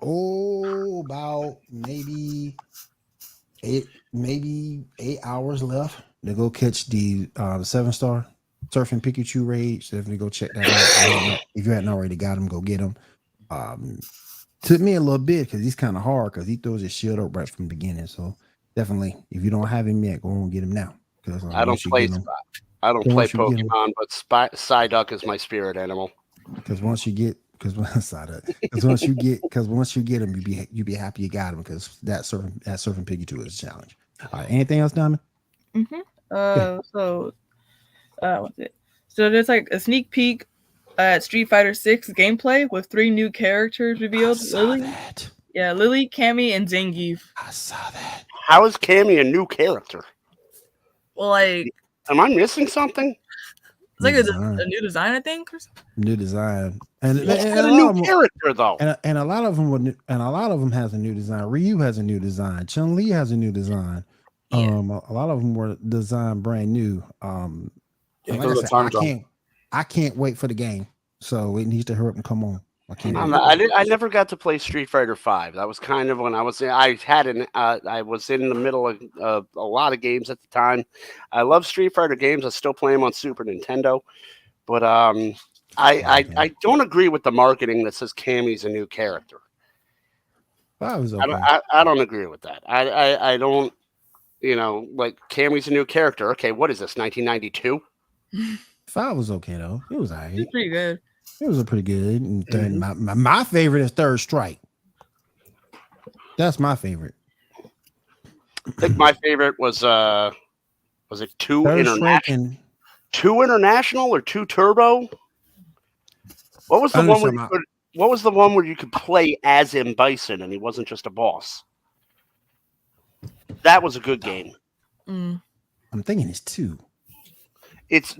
about maybe 8 hours left to go catch the 7-star Surfing Pikachu raid. So definitely go check that out. If you hadn't already got him, go get him. Took me a little bit because he's kind of hard because he throws his shield up right from the beginning. So definitely, if you don't have him yet, go and get him now. I don't play Pokemon, but Psyduck is my spirit animal. Because once you get Because once you get them, you be happy you got them because that surfing piggy 2 is a challenge. All right, anything else, Diamond? So what's it? So there's like a sneak peek at Street Fighter 6 gameplay with 3 new characters revealed. I saw that. Yeah, Lily, Cammy, and Zangief. I saw that. How is Cammy a new character? Well, like, am I missing something? It's like a new design, I think. New design, and a new character though. And a lot of them has a new design. Ryu has a new design. Chun-Li has a new design. Yeah. A lot of them were designed brand new. Like I said, I can't wait for the game, so it needs to hurry up and come on. I never got to play Street Fighter 5. That was kind of when I was in the middle of a lot of games at the time. I love Street Fighter games. I still play them on Super Nintendo, but I don't agree with the marketing that says Cammy's a new character. Okay. I don't agree with that. I don't, like Cammy's a new character. Okay, what is this? 1992? 5 was okay though. It was alright. It's pretty good. It was pretty good. And my favorite is Third Strike. That's my favorite. I think my favorite was it 2 Third international? 2 international or 2 turbo? What was the one what was the one where you could play as M. Bison and he wasn't just a boss? That was a good game. I'm thinking it's 2.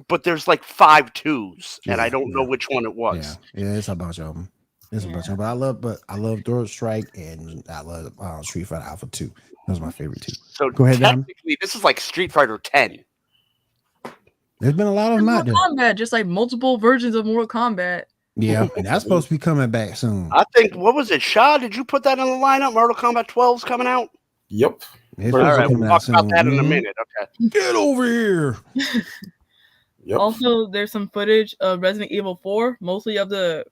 But there's like 5 2s, and I don't know which one it was. Yeah, it's a bunch of them. A bunch of them. But I love Third Strike and I love Street Fighter Alpha 2. Those are my favorite 2. So go ahead, technically, this is like Street Fighter 10. There's been a lot of them out there. Mortal Kombat, just like multiple versions of Mortal Kombat. Yeah, and that's supposed to be coming back soon. I think, what was it, Shaw? Did you put that on the lineup? Mortal Kombat 12's coming out? Yep. All right, we'll talk about that in a minute. Okay. Get over here. Yep. Also, there's some footage of Resident Evil 4, mostly of the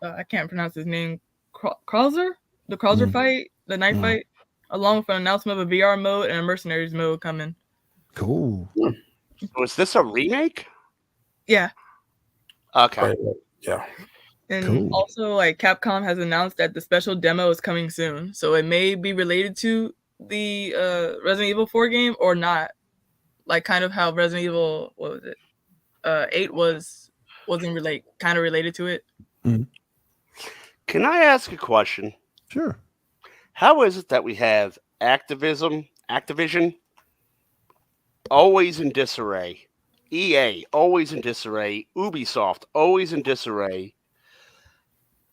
I can't pronounce his name, Krauser? The Krauser fight, the knife fight, along with an announcement of a VR mode and a mercenaries mode coming. Cool. So is this a remake? Yeah. Okay. Yeah. And also, like, Capcom has announced that the special demo is coming soon, so it may be related to the Resident Evil 4 game or not. Like, kind of how Resident Evil, 8 wasn't kind of related to it. Can I ask a question? Sure. How is it that we have Activision always in disarray, EA always in disarray, Ubisoft always in disarray,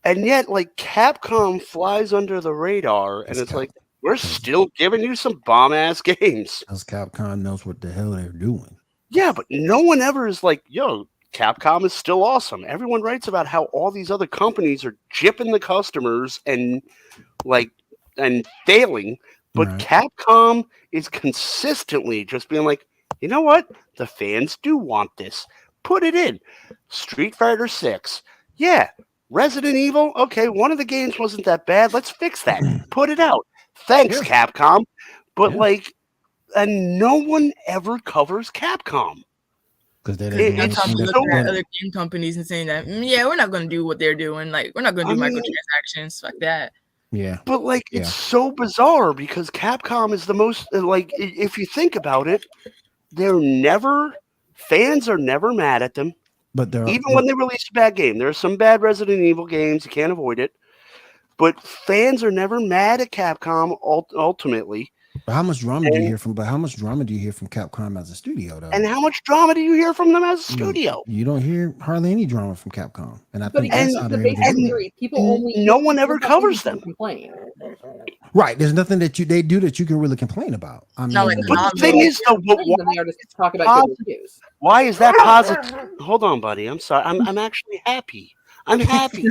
and yet like Capcom flies under the radar, and it's like we're still giving you some bomb ass games. Because Capcom knows what the hell they're doing. Yeah, but no one ever is like, yo, Capcom is still awesome. Everyone writes about how all these other companies are gypping the customers and failing, but Capcom is consistently just being like, you know what? The fans do want this. Put it in. Street Fighter 6. Yeah. Resident Evil. Okay, one of the games wasn't that bad. Let's fix that. Put it out. Thanks, Capcom. But and no one ever covers Capcom. Because other game companies and saying that, we're not going to do what they're doing. Like, we're not going to do microtransactions like that. Yeah. But it's so bizarre because Capcom is the most, if you think about it, fans are never mad at them. But when they release a bad game, there are some bad Resident Evil games, you can't avoid it. But fans are never mad at Capcom ultimately. But how much drama do you hear from Capcom as a studio, though? And how much drama do you hear from them as a studio? You don't hear hardly any drama from Capcom, and I think that's how they're no one ever covers them. Complain. Right? There's nothing that they do that you can really complain about. I mean, but the thing is, though, why is that positive? Hold on, buddy. I'm sorry. I'm actually happy. I'm happy.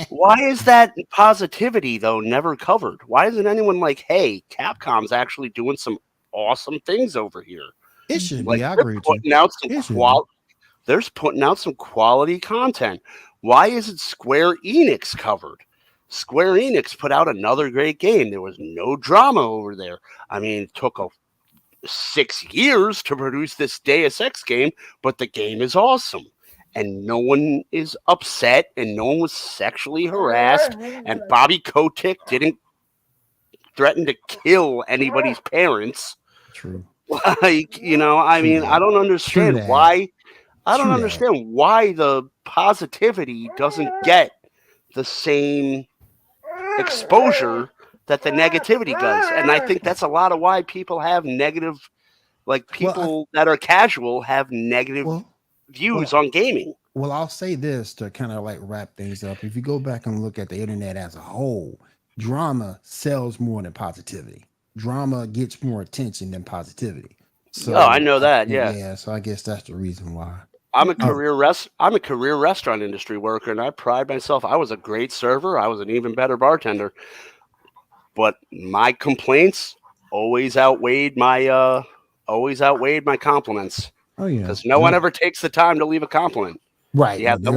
Why is that positivity, though, never covered? Why isn't anyone like, hey, Capcom's actually doing some awesome things over here? It should be. I agree with you. They're putting out some quality content. Why isn't Square Enix covered? Square Enix put out another great game. There was no drama over there. I mean, it took 6 years to produce this Deus Ex game, but the game is awesome. and no one is upset, and no one was sexually harassed, and Bobby Kotick didn't threaten to kill anybody's parents. True. Like, I mean, I don't understand why. I don't understand why the positivity doesn't get the same exposure that the negativity does. And I think that's a lot of why people have negative, like people that are casual have negative views on gaming. Well, I'll say this to kind of like wrap things up. If you go back and look at the internet as a whole, drama sells more than positivity. Drama gets more attention than positivity. So I know that. Yeah. Yeah. So I guess that's the reason why. I'm a career restaurant industry worker, and I pride myself. I was a great server. I was an even better bartender. But my complaints always outweighed my compliments. Oh yeah. Because no one ever takes the time to leave a compliment. Right. You have that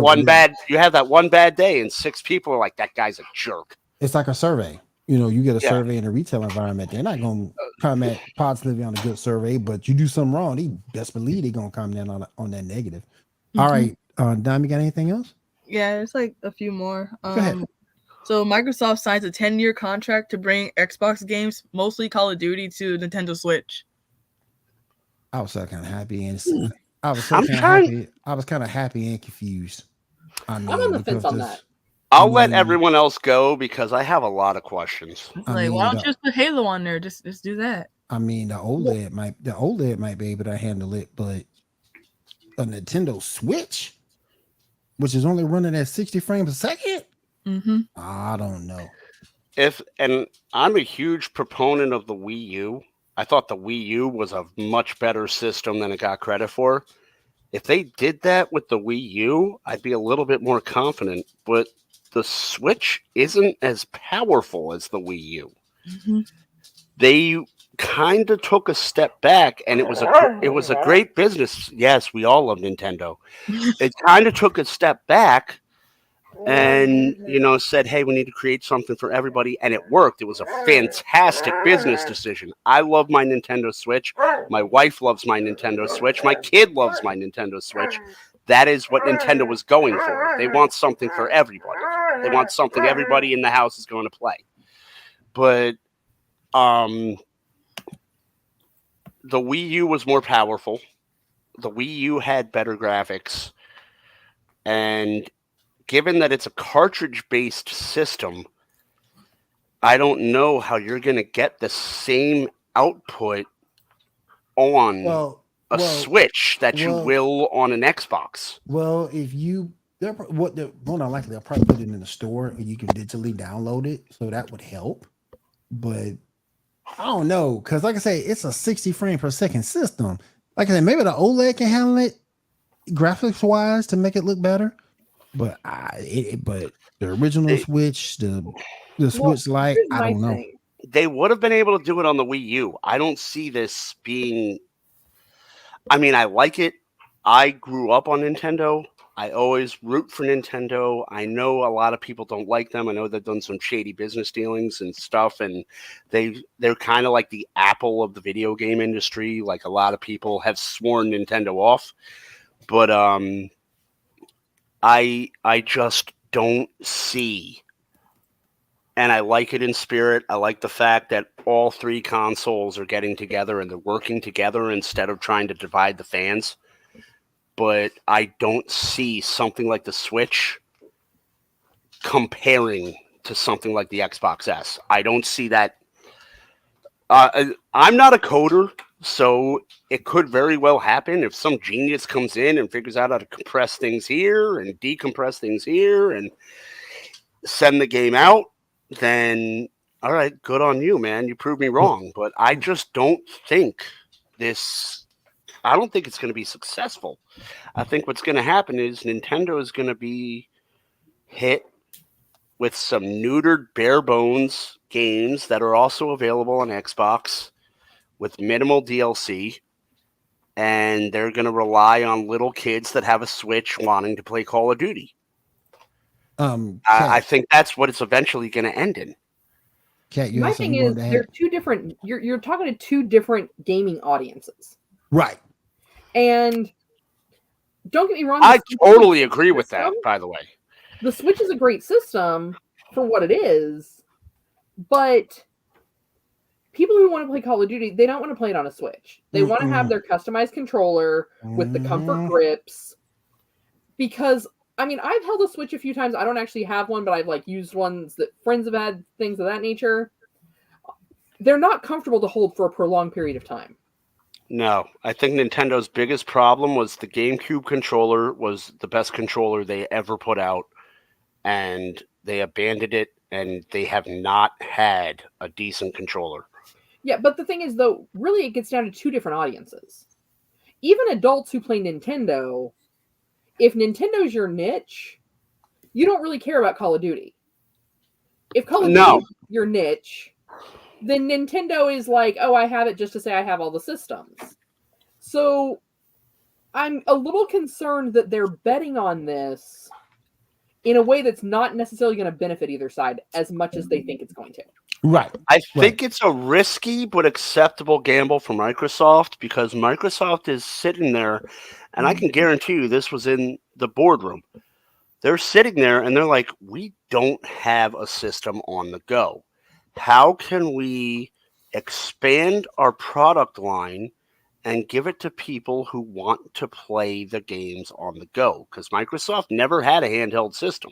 one bad day, and 6 people are like, that guy's a jerk. It's like a survey. You get a survey in a retail environment. They're not going to comment positively on a good survey, but you do something wrong, they best believe they're going to comment on that negative. Mm-hmm. All right. Dom, you got anything else? Yeah, there's like a few more. Go ahead. So Microsoft signs a 10-year contract to bring Xbox games, mostly Call of Duty, to Nintendo Switch. I was so kind of happy and I was kind of happy and confused. I'm on the fence on that. I'll let everyone else go because I have a lot of questions. Why don't you just put Halo on there? Just do that. I mean, the OLED might be able to handle it, but a Nintendo Switch, which is only running at 60 frames a second, I don't know. And I'm a huge proponent of the Wii U. I thought the Wii U was a much better system than it got credit for. If they did that with the Wii U, I'd be a little bit more confident. But the Switch isn't as powerful as the Wii U. They kind of took a step back, and it was a great business. Yes, we all love Nintendo. It kind of took a step back and said, hey, we need to create something for everybody, and it worked. It was a fantastic business decision. I love my Nintendo Switch. My wife loves my Nintendo Switch. My kid loves my Nintendo Switch. That is what Nintendo was going for. They want something for everybody. They want something everybody in the house is going to play. But the Wii U was more powerful. The Wii U had better graphics. And given that it's a cartridge-based system, I don't know how you're going to get the same output on a Switch that you will on an Xbox. Well, if you, more than likely, they'll probably put it in the store and you can digitally download it, so that would help. But I don't know, because like I say, it's a 60 frame per second system. Like I said, maybe the OLED can handle it graphics wise to make it look better. But but the original Switch, the Switch Lite, I don't know. They would have been able to do it on the Wii U. I don't see this being. I mean, I like it. I grew up on Nintendo. I always root for Nintendo. I know a lot of people don't like them. I know they've done some shady business dealings and stuff, and they're kind of like the Apple of the video game industry. Like a lot of people have sworn Nintendo off, but I just don't see, and I like it in spirit. I like the fact that all 3 consoles are getting together and they're working together instead of trying to divide the fans. But I don't see something like the Switch comparing to something like the Xbox S. I don't see that. I'm not a coder, so it could very well happen if some genius comes in and figures out how to compress things here and decompress things here and send the game out, then all right, good on you, man. You proved me wrong. But I just don't think it's going to be successful. I think what's going to happen is Nintendo is going to be hit with some neutered, bare bones games that are also available on Xbox with minimal DLC, and they're going to rely on little kids that have a Switch wanting to play Call of Duty. I think that's what it's eventually going to end in. Kat, my thing is, they're two different. You're talking to 2 different gaming audiences, right? And don't get me wrong. I totally agree with that, by the way. The Switch is a great system for what it is, but people who want to play Call of Duty, they don't want to play it on a Switch. They want to have their customized controller with the comfort grips. Because, I mean, I've held a Switch a few times. I don't actually have one, but I've like used ones that friends have had, things of that nature. They're not comfortable to hold for a prolonged period of time. No, I think Nintendo's biggest problem was the GameCube controller was the best controller they ever put out, and they abandoned it, and they have not had a decent controller. Yeah, but the thing is, though, really it gets down to two different audiences. Even adults who play Nintendo, if Nintendo's your niche, you don't really care about Call of Duty. If Call of Duty is your niche, then Nintendo is like, oh, I have it just to say I have all the systems. So I'm a little concerned that they're betting on this in a way that's not necessarily going to benefit either side as much as they think it's going to. Right. I think it's a risky but acceptable gamble for Microsoft because Microsoft is sitting there, and I can guarantee you this was in the boardroom. They're sitting there and they're like, we don't have a system on the go. How can we expand our product line and give it to people who want to play the games on the go? Because Microsoft never had a handheld system.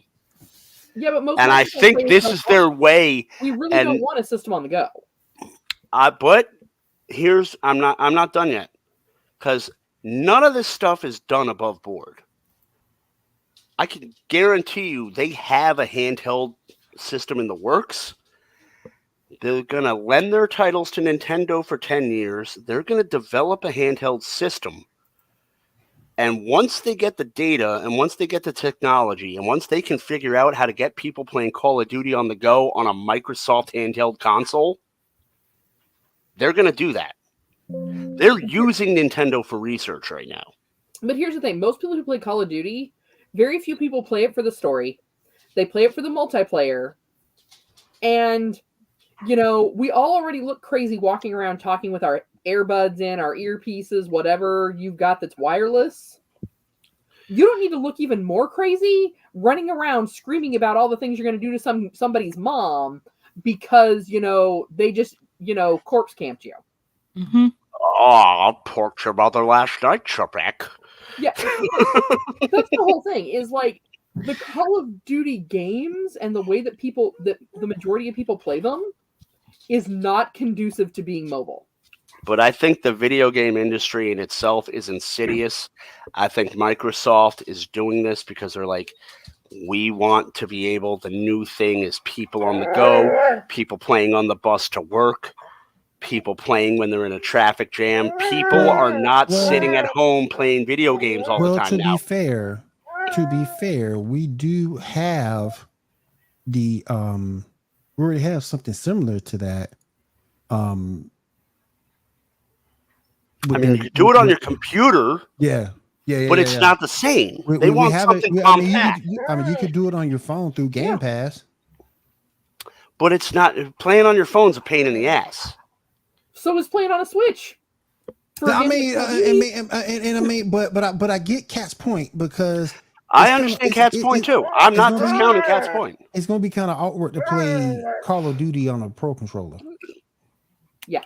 Yeah, but most and I think this is their way. We really don't want a system on the go. But I'm not done yet because none of this stuff is done above board. I can guarantee you they have a handheld system in the works. They're going to lend their titles to Nintendo for 10 years. They're going to develop a handheld system. And once they get the data and once they get the technology and once they can figure out how to get people playing Call of Duty on the go on a Microsoft handheld console, they're going to do that. They're using Nintendo for research right now. But here's the thing. Most people who play Call of Duty, very few people play it for the story. They play it for the multiplayer. And, you know, we all already look crazy walking around talking with our earbuds in, our earpieces, whatever you've got that's wireless. You don't need to look even more crazy running around screaming about all the things you're going to do to somebody's mom because, you know, they just, you know, corpse camped you. Mm-hmm. Oh, pork your mother last night, Trebek. Yeah, that's the whole thing. Is like the Call of Duty games and the way that the majority of people play them is not conducive to being mobile. But I think the video game industry in itself is insidious. I think Microsoft is doing this because they're like, we want to be able, the new thing is people on the go, people playing on the bus to work, people playing when they're in a traffic jam. People are not sitting at home playing video games all the time now. To be fair, we do have we already have something similar to that. I mean, you could do it on your computer. Yeah. But it's not the same. They want something compact. I mean, you could do it on your phone through Game Pass. But it's not, playing on your phone's a pain in the ass. So is playing on a Switch. But I get Cat's point because I understand Cat's point too. I'm not discounting Cat's point. It's going to be kind of awkward to play Call of Duty on a Pro controller. Yeah.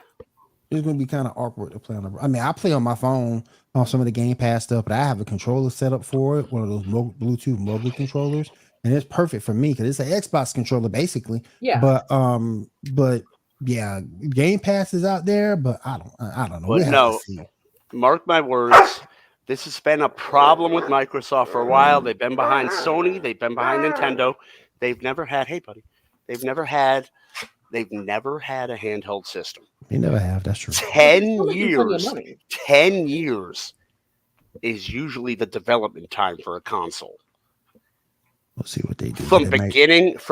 It's going to be kind of awkward to play on I mean, I play on my phone on some of the Game Pass stuff, but I have a controller set up for it, one of those Bluetooth mobile controllers, and it's perfect for me because it's an Xbox controller basically. Yeah. But yeah, Game Pass is out there, but I don't know. But no, mark my words. This has been a problem with Microsoft for a while. They've been behind Sony. They've been behind Nintendo. They've never had. Hey, buddy. They've never had a handheld system. They never have. That's true. 10 years. 10 years is usually the development time for a console. We'll see what they do. From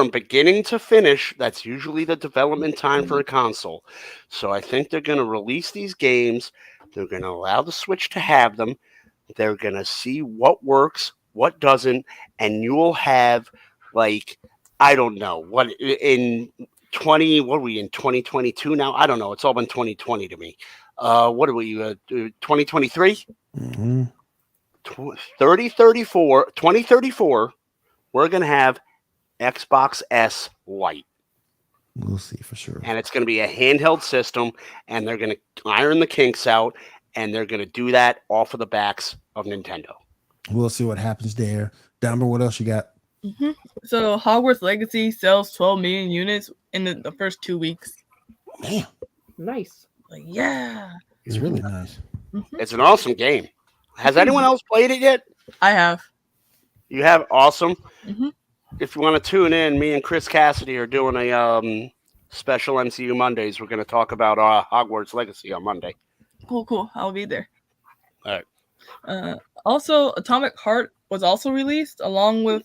beginning to finish, that's usually the development time for a console. So I think they're going to release these games. They're going to allow the Switch to have them. They're going to see what works, what doesn't, and you'll have, like, I don't know, what are we in 2022 now? I don't know. It's all been 2020 to me. What are we, 2023? Mm-hmm. 2034, we're going to have Xbox S Lite. We'll see for sure. And it's going to be a handheld system, and they're going to iron the kinks out, and they're going to do that off of the backs of Nintendo. We'll see what happens there. Dumber, what else you got? Mm-hmm. So Hogwarts Legacy sells 12 million units in the first 2 weeks. Damn. Nice. Like, yeah. It's really nice. Mm-hmm. It's an awesome game. Has anyone else played it yet? I have. You have? Awesome. Mm-hmm. If you want to tune in, me and Chris Cassidy are doing a special MCU Mondays. We're going to talk about Hogwarts Legacy on Monday. Cool. I'll be there. All right. Also, Atomic Heart was also released. Along with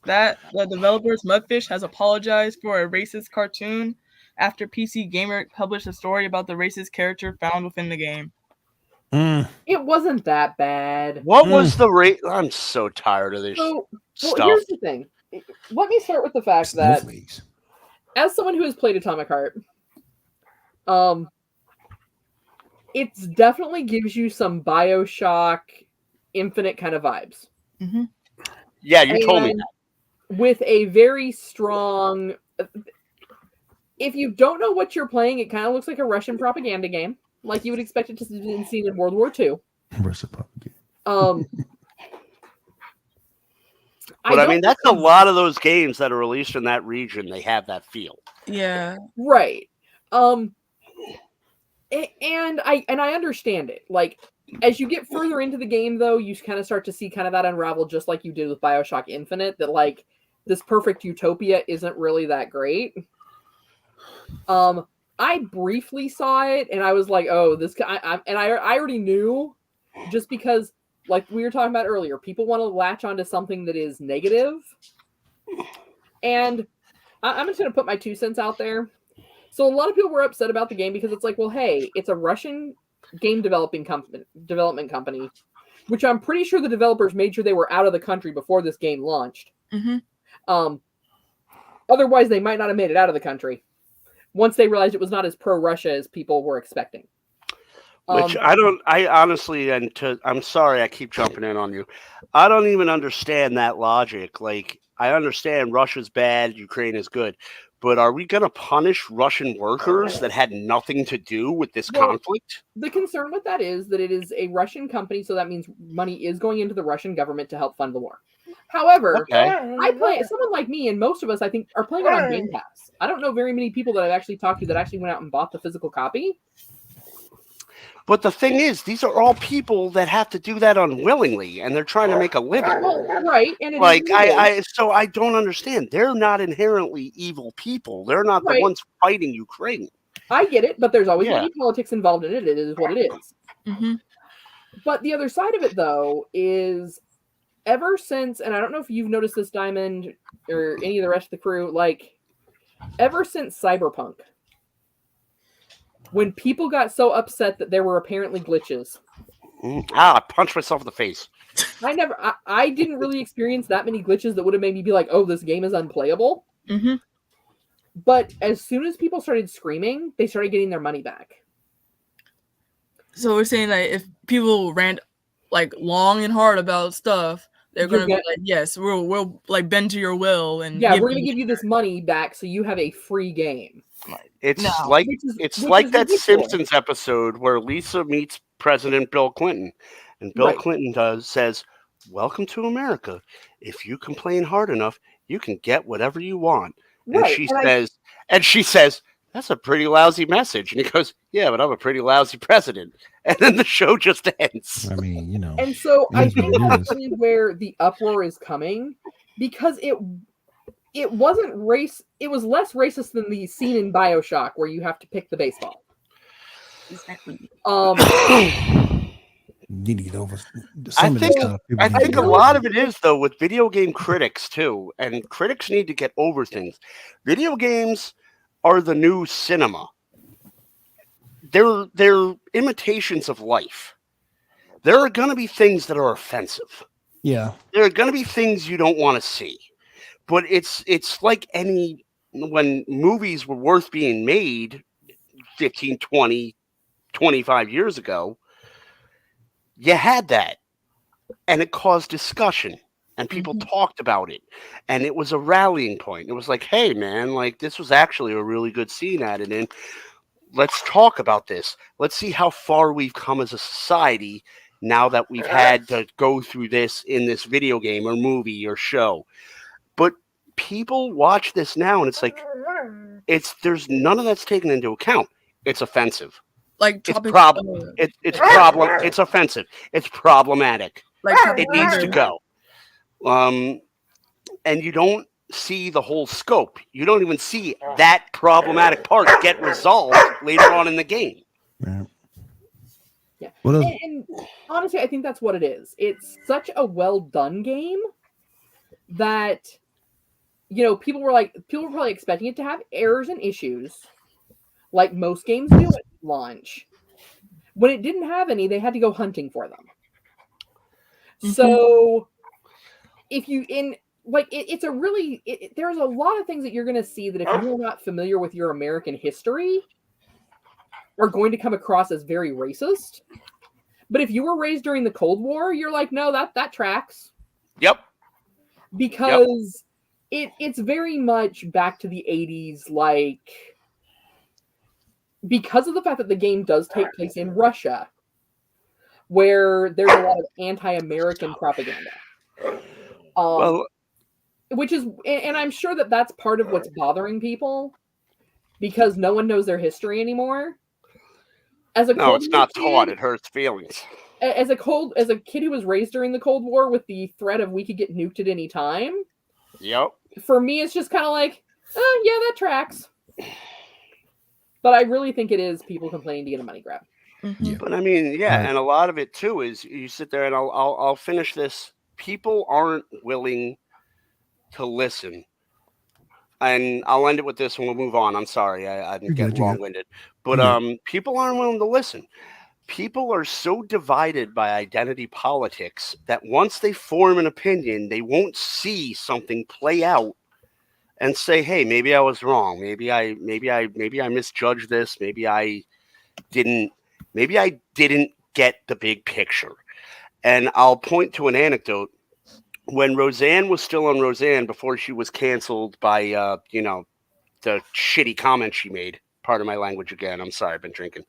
that, the developers Mudfish has apologized for a racist cartoon after PC Gamer published a story about the racist character found within the game. It wasn't that bad. What was the rate? I'm so tired of this stuff. Here's the thing. Let me start with the fact that, Snowflakes. as someone who has played Atomic Heart, it definitely gives you some BioShock Infinite kind of vibes. Mm-hmm. Yeah, you told me that. With a very strong... If you don't know what you're playing, it kind of looks like a Russian propaganda game, like you would expect it to be seen in World War II. Russian propaganda. But I mean, that's a lot of those games that are released in that region. They have that feel. Yeah. Right. And I understand it. Like, as you get further into the game, though, you kind of start to see kind of that unravel, just like you did with BioShock Infinite, that like this perfect utopia isn't really that great. I briefly saw it, and I was like, "Oh, this." I already knew, just because, like we were talking about earlier, people want to latch onto something that is negative, and I'm just going to put my 2 cents out there. So a lot of people were upset about the game because it's like, well, hey, it's a Russian game development company, which I'm pretty sure the developers made sure they were out of the country before this game launched. Mm-hmm. Otherwise, they might not have made it out of the country once they realized it was not as pro-Russia as people were expecting. Which I honestly, I'm sorry I keep jumping in on you. I don't even understand that logic. Like, I understand Russia's bad, Ukraine is good. But are we going to punish Russian workers that had nothing to do with this conflict? The concern with that is that it is a Russian company, so that means money is going into the Russian government to help fund the war. However, someone like me and most of us, I think, are playing it on Game Pass. I don't know very many people that I've actually talked to that actually went out and bought the physical copy. But the thing is, these are all people that have to do that unwillingly, and they're trying to make a living. Right. And so I don't understand. They're not inherently evil people. They're not the ones fighting Ukraine. I get it, but there's always money politics involved in it. It is what it is. Mm-hmm. But the other side of it, though, is ever since, and I don't know if you've noticed this, Diamond, or any of the rest of the crew, like, ever since Cyberpunk, when people got so upset that there were apparently glitches. I punched myself in the face. I didn't really experience that many glitches that would have made me be like, oh, this game is unplayable. Mm-hmm. But as soon as people started screaming, they started getting their money back. So we're saying that if people rant like long and hard about stuff, they're going to be like, yes, we'll like bend to your will. And we're going to give you this money back so you have a free game. It's like that Simpsons episode where Lisa meets President Bill Clinton, and Bill Clinton says, "Welcome to America. If you complain hard enough, you can get whatever you want." And she says, "That's a pretty lousy message." And he goes, "Yeah, but I'm a pretty lousy president." And then the show just ends. I mean, you know. And so I think that's really where the uproar is coming, because it wasn't race. It was less racist than the scene in BioShock where you have to pick the baseball. Exactly. Need to get over I think a lot of it is, though, with video game critics too, and critics need to get over things. Video games are the new cinema. They're imitations of life. There are going to be things that are offensive. Yeah. There are going to be things you don't want to see. But it's like when movies were worth being made 15, 20, 25 years ago, you had that. and it caused discussion. And people talked about it, and it was a rallying point. It was like, hey, man, like this was actually a really good scene added in. Let's talk about this. Let's see how far we've come as a society now that we've had to go through this in this video game or movie or show. But people watch this now, and it's like, there's none of that's taken into account. It's offensive. Like It's It's offensive. It's problematic. like It needs to go. And you don't see the whole scope. You don't even see that problematic part get resolved later on in the game. Right. Yeah. What else? And honestly, I think that's what it is. It's such a well done game that people were probably expecting it to have errors and issues, like most games do at launch. When it didn't have any, they had to go hunting for them. So if you there's a lot of things that you're going to see that if you're not familiar with your American history are going to come across as very racist. But if you were raised during the Cold War, you're like, no, that tracks. Yep. Because it's very much back to the 80s, like, because of the fact that the game does take place in Russia, where there's a lot of anti-American propaganda. Which is, and I'm sure that that's part of what's bothering people, because no one knows their history anymore. No, it's not taught. It hurts feelings. As a kid who was raised during the Cold War with the threat of we could get nuked at any time. Yep. For me, it's just kind of like, oh, yeah, that tracks. But I really think it is people complaining to get a money grab. Yeah. But I mean, and a lot of it too is you sit there and I'll finish this. People aren't willing to listen. And I'll end it with this and we'll move on. I'm sorry, I didn't get long-winded. But people aren't willing to listen. People are so divided by identity politics that once they form an opinion, they won't see something play out and say, "Hey, maybe I was wrong. Maybe I misjudged this. Maybe I didn't get the big picture." And I'll point to an anecdote. When Roseanne was still on Roseanne before she was canceled by the shitty comments she made. Pardon my language again. I'm sorry, I've been drinking.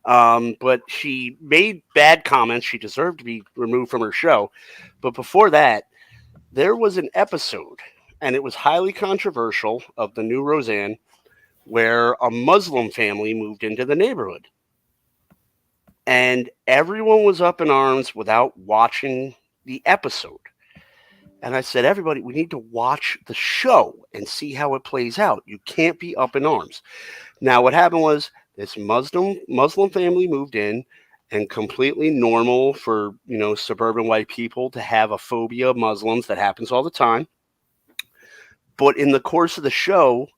But she made bad comments. She deserved to be removed from her show. But before that, there was an episode, and it was highly controversial, of the new Roseanne, where a Muslim family moved into the neighborhood. And everyone was up in arms without watching the episode. And I said, everybody, we need to watch the show and see how it plays out. You can't be up in arms. Now, what happened was this Muslim family moved in, and completely normal for, suburban white people to have a phobia of Muslims. That happens all the time. But in the course of the show,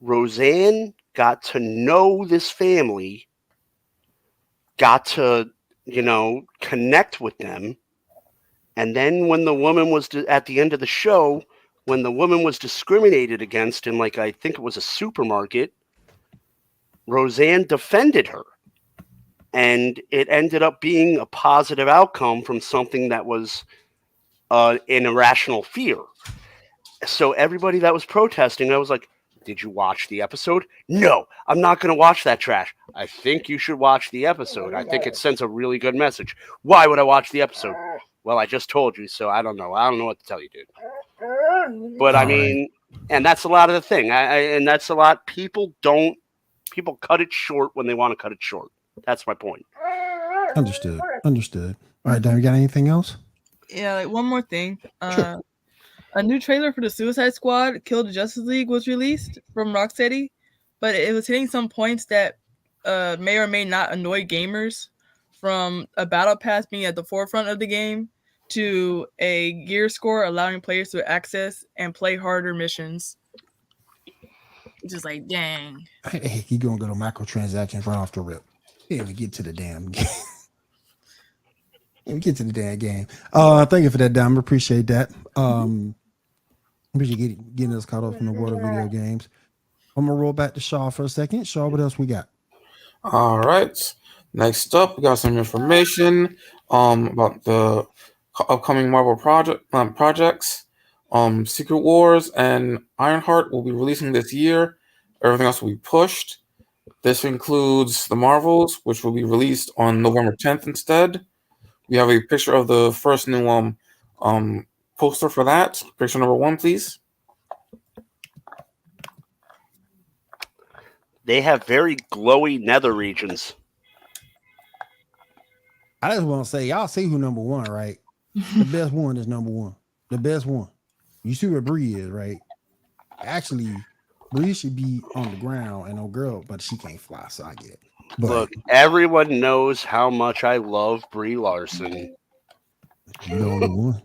Roseanne got to know this family, got to, connect with them. And then when the woman was at the end of the show, when the woman was discriminated against in, I think it was a supermarket, Roseanne defended her. And it ended up being a positive outcome from something that was an irrational fear. So everybody that was protesting, I was like, did you watch the episode? No, I'm not going to watch that trash. I think you should watch the episode. I think it sends a really good message. Why would I watch the episode? Well, I just told you, so I don't know. I don't know what to tell you, dude. But I mean, and that's a lot of the thing. And that's a lot. People cut it short when they want to cut it short. That's my point. Understood. All right, Dan, you got anything else? Yeah, one more thing. Sure. A new trailer for the Suicide Squad Kill the Justice League was released from Rocksteady, but it was hitting some points that may or may not annoy gamers, from a battle pass being at the forefront of the game to a gear score allowing players to access and play harder missions. Just like, dang. Hey, you gonna go to microtransactions right off the rip. Yeah, we get to the damn game. Thank you for that, Dom. Appreciate that. Appreciate getting us caught up in the world of video games. I'm gonna roll back to Shaw for a second. Shaw, what else we got? All right. Next up, we got some information about the upcoming Marvel projects. Secret Wars and Ironheart will be releasing this year. Everything else will be pushed. This includes the Marvels, which will be released on November 10th instead. We have a picture of the first new poster for that. Picture number 1, please. They have very glowy nether regions. I just want to say, y'all see who number one, right? The best one is number one. The best one. You see where Bree is, right? Actually, Bree should be on the ground and no girl, but she can't fly, so I get it. But look, everyone knows how much I love Brie Larson. You the only one.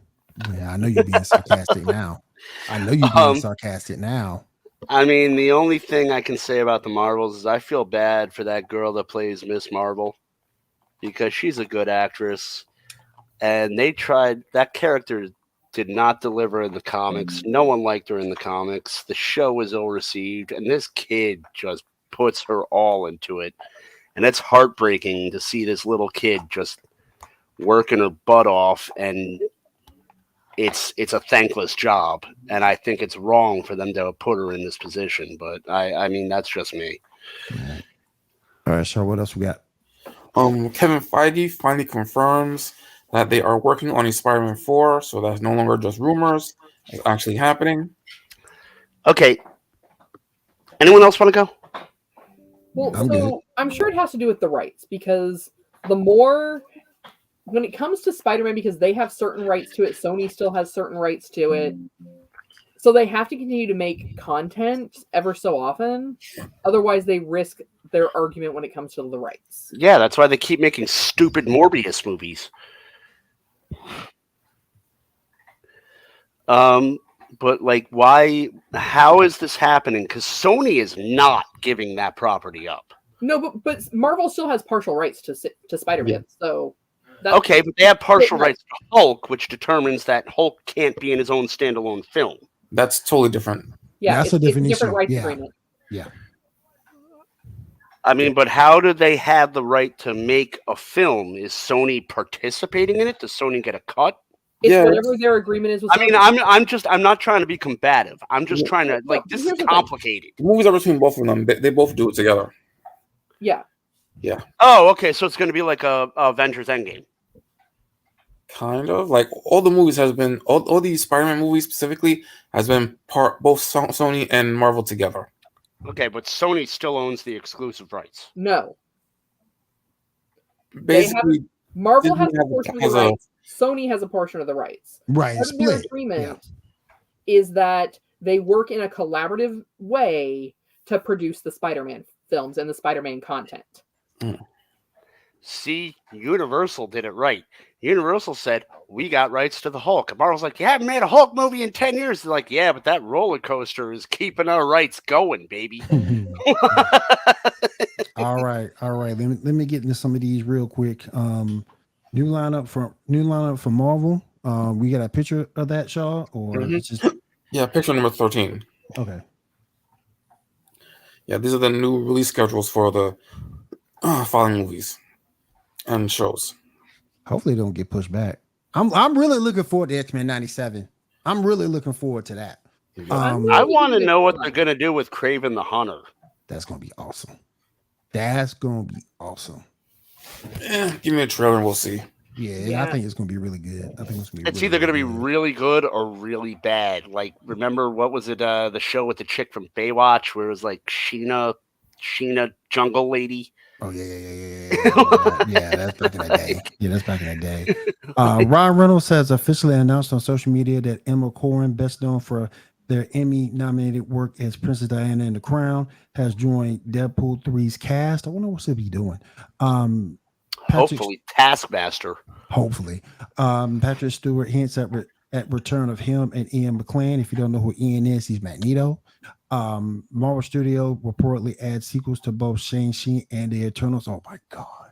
Yeah, I know you're being sarcastic now. I mean, the only thing I can say about the Marvels is I feel bad for that girl that plays Miss Marvel because she's a good actress, and they tried. That character did not deliver in the comics. No one liked her in the comics. The show was ill received, and this kid just puts her all into it, and it's heartbreaking to see this little kid just working her butt off, and it's a thankless job, and I think it's wrong for them to put her in this position. But I mean, that's just me. All right, so what else we got? Kevin Feige finally confirms that they are working on a Spider-Man 4, so that's no longer just rumors. It's actually happening. Okay. Anyone else want to go? Well, I'm sure it has to do with the rights, because the more when it comes to Spider-Man, because they have certain rights to it, Sony still has certain rights to it. So they have to continue to make content ever so often. Otherwise, they risk their argument when it comes to the rights. Yeah, that's why they keep making stupid Morbius movies. But like, why? How is this happening? Because Sony is not giving that property up. No, but Marvel still has partial rights to Spider-Man. Yeah. So okay, but they have partial rights to Hulk, which determines that Hulk can't be in his own standalone film. That's totally different. Yeah, that's a different rights agreement. Yeah. I mean, but how do they have the right to make a film? Is Sony participating in it? Does Sony get a cut? It's whatever their agreement is with Sony. I mean, I'm not trying to be combative. I'm just trying to, like, this is complicated. The movies are between both of them. They both do it together. Yeah. Yeah. Oh, okay. So it's going to be like a Avengers Endgame. Kind of. Like, all the movies has been, all these Spider-Man movies specifically has been both Sony and Marvel together. Okay, but Sony still owns the exclusive rights. No. Basically, Marvel has a portion of the rights. Sony has a portion of the rights. Right. Part of their agreement is that they work in a collaborative way to produce the Spider-Man films and the Spider-Man content. See, Universal did it right. Universal said, we got rights to the Hulk. And Marvel's like, you haven't made a Hulk movie in 10 years. They're like, yeah, but that roller coaster is keeping our rights going, baby. All right. Let me get into some of these real quick. New lineup for Marvel. We got a picture of that, Shaw, or just picture number 13. Okay. Yeah, these are the new release schedules for the following movies and shows. Hopefully, they don't get pushed back. I'm really looking forward to X-Men 97. I'm really looking forward to that. I want to know what they're going to do with Kraven the Hunter. That's going to be awesome. Give me a trailer and we'll see. Yeah, I think it's going to be really good. It's either going to be really good or really bad. Like, remember, what was it? The show with the chick from Baywatch where it was like Sheena Jungle Lady. Oh, yeah. Yeah, that's back in the day. Ryan Reynolds has officially announced on social media that Emma Corrin, best known for their Emmy-nominated work as Princess Diana in The Crown, has joined Deadpool 3's cast. I wonder what she'll be doing. Hopefully, Taskmaster. Hopefully. Patrick Stewart hints at return of him and Ian McClane. If you don't know who Ian is, he's Magneto. Marvel Studio reportedly adds sequels to both Shang-Chi and the Eternals. Oh my God.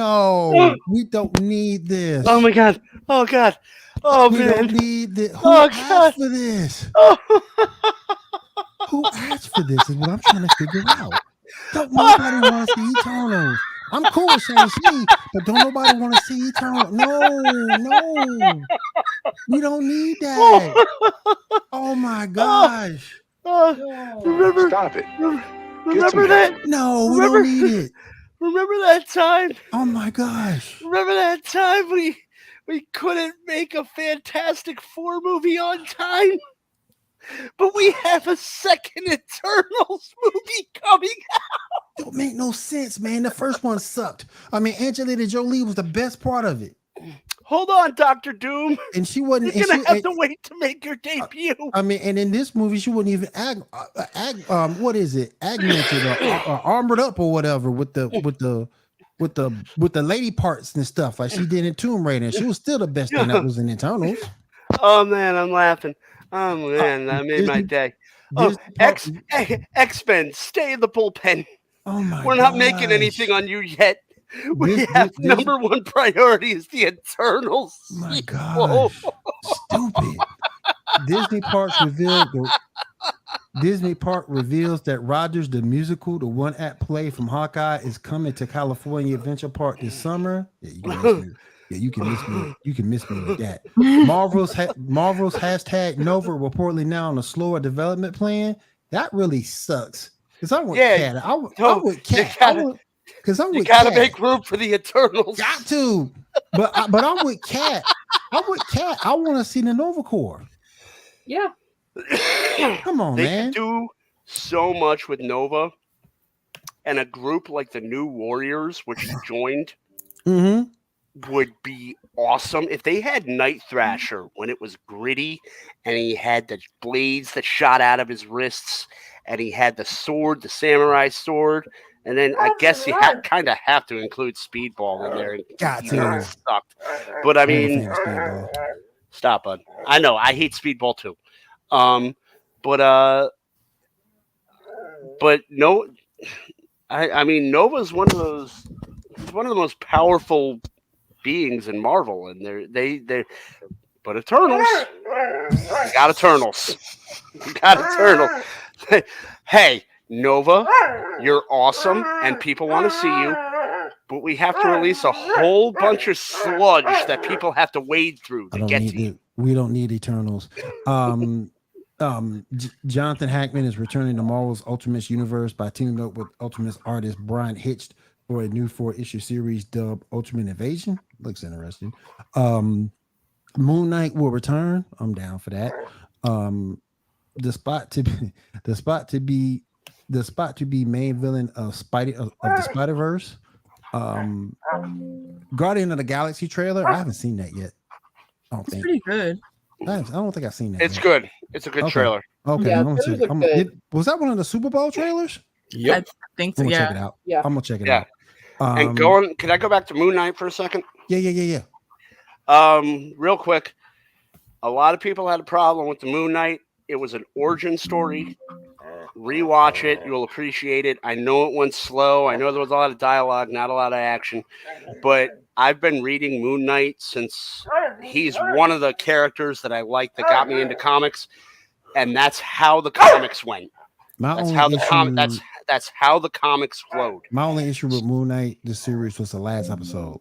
No. We don't need this. Oh my God. Oh God. Oh we man. Don't need this. Who asked for this? Who asked for this is what I'm trying to figure out. Don't nobody want to see Eternals. I'm cool with Shang-Chi, but don't nobody want to see Eternals. No. We don't need that. Oh my gosh. Remember? Stop it. Remember that? No, we don't need it. Remember that time? Oh my gosh. Remember that time we couldn't make a Fantastic Four movie on time? But we have a second Eternals movie coming out. Don't make no sense, man. The first one sucked. I mean, Angelina Jolie was the best part of it. Hold on, Dr. Doom. And she wasn't. You're gonna have to wait to make your debut. I mean, and in this movie, she wouldn't even what is it? Augmented or armored up or whatever with the lady parts and stuff like she did in Tomb Raider. And she was still the best thing that was in Eternals. Oh man, I'm laughing. Oh man, that made my day. Oh, X-Men, stay in the bullpen. Oh my! We're not making anything on you yet. We have number one priority is the Eternals. My God, stupid. Disney Park reveals that Rogers the Musical, the one-act play from Hawkeye, is coming to California Adventure Park this summer. Yeah, you can miss me. You can miss me with that. Marvel's hashtag Nova reportedly now on a slower development plan. That really sucks. Because I would Cat. I would Cat. Because I'm with gotta Cat. make room for the Eternals. Got to. But I'm with Cat. I'm with Cat. I want to see the Nova Corps. Yeah. Come on, they man. They can do so much with Nova and a group like the New Warriors, which joined, would be awesome. If they had Night Thrasher when it was gritty and he had the blades that shot out of his wrists and he had the sword, the samurai sword. And then I guess you kind of have to include Speedball in there. Got to. Sucked. But I mean, stop, bud. I know. I hate Speedball too. But no, I mean, Nova's one of the most powerful beings in Marvel, and but Eternals, you got Eternals. Hey, Nova, you're awesome, and people want to see you, but we have to release a whole bunch of sludge that people have to wade through to get to you. We don't need Eternals. Jonathan Hackman is returning to Marvel's Ultimates universe by teaming up with Ultimates artist Brian Hitched for a new 4-issue series dubbed Ultimate Invasion. Looks interesting. Moon Knight will return. I'm down for that. The spot to be main villain of the Spider-Verse. Guardian of the Galaxy trailer. I haven't seen that yet. It's pretty good. I don't think I've seen that. It's good. It's a good trailer. Okay, yeah, was that one of the Super Bowl trailers? Yep. I think so. I'm gonna Yeah. check it out. Yeah. I'm gonna check it out. And can I go back to Moon Knight for a second? Yeah. Real quick. A lot of people had a problem with the Moon Knight. It was an origin story. Rewatch it. You'll appreciate it. I know it went slow. I know there was a lot of dialogue, not a lot of action. But I've been reading Moon Knight since he's one of the characters that I like that got me into comics. And that's how the comics went. That's how the comics flowed. My only issue with Moon Knight, the series, was the last episode.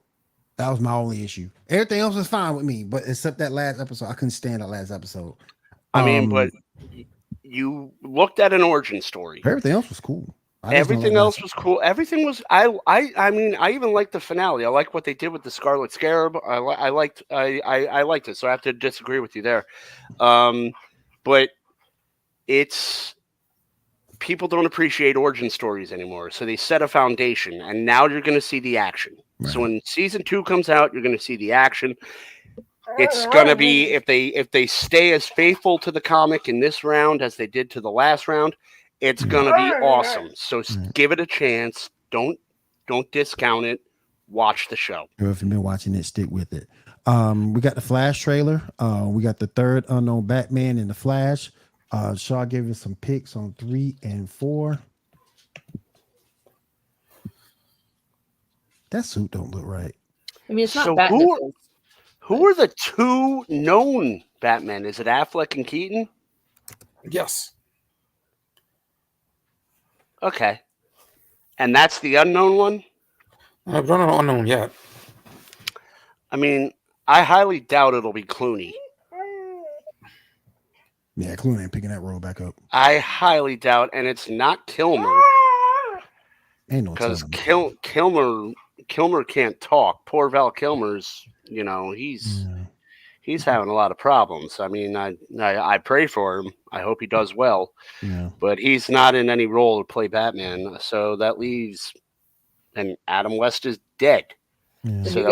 That was my only issue. Everything else was fine with me, but except that last episode, I couldn't stand that last episode. I mean, but you looked at an origin story. Everything else was cool. Everything else was cool. Everything was. I mean, I even liked the finale. I like what they did with the Scarlet Scarab. I liked it. So I have to disagree with you there. But it's people don't appreciate origin stories anymore. So they set a foundation, and now you're going to see the action. Right. So when season 2 comes out, you're going to see the action. It's going to be if they stay as faithful to the comic in this round as they did to the last round, it's going to be awesome. So give it a chance. Don't discount it. Watch the show. If you've been watching it, stick with it. We got the Flash trailer. We got the third unknown Batman in the Flash. Shaw gave us some picks on 3 and 4. That suit don't look right. I mean, it's not so Batman. Who are the 2 known Batmen? Is it Affleck and Keaton? Yes. Okay. And that's the unknown one? I've done an unknown yet. I mean, I highly doubt it'll be Clooney. Yeah, Clooney ain't picking that role back up. I highly doubt, and it's not Kilmer. Ain't no Because telling. Kilmer can't talk. Poor Val Kilmer's, he's having a lot of problems. I mean, I pray for him. I hope he does well. Yeah. But he's not in any role to play Batman. So that leaves, and Adam West is dead. Yeah. So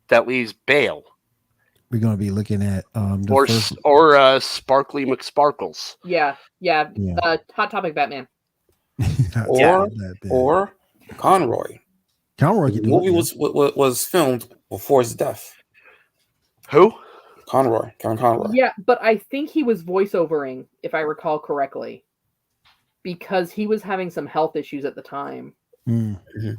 that leaves Bale. We're gonna be looking at Sparkly McSparkles. Yeah. Hot Topic Batman. or Conroy. Conroy. The movie was filmed before his death. Who? Conroy. Kevin Conroy. Yeah, but I think he was voiceovering, if I recall correctly, because he was having some health issues at the time. Mm-hmm.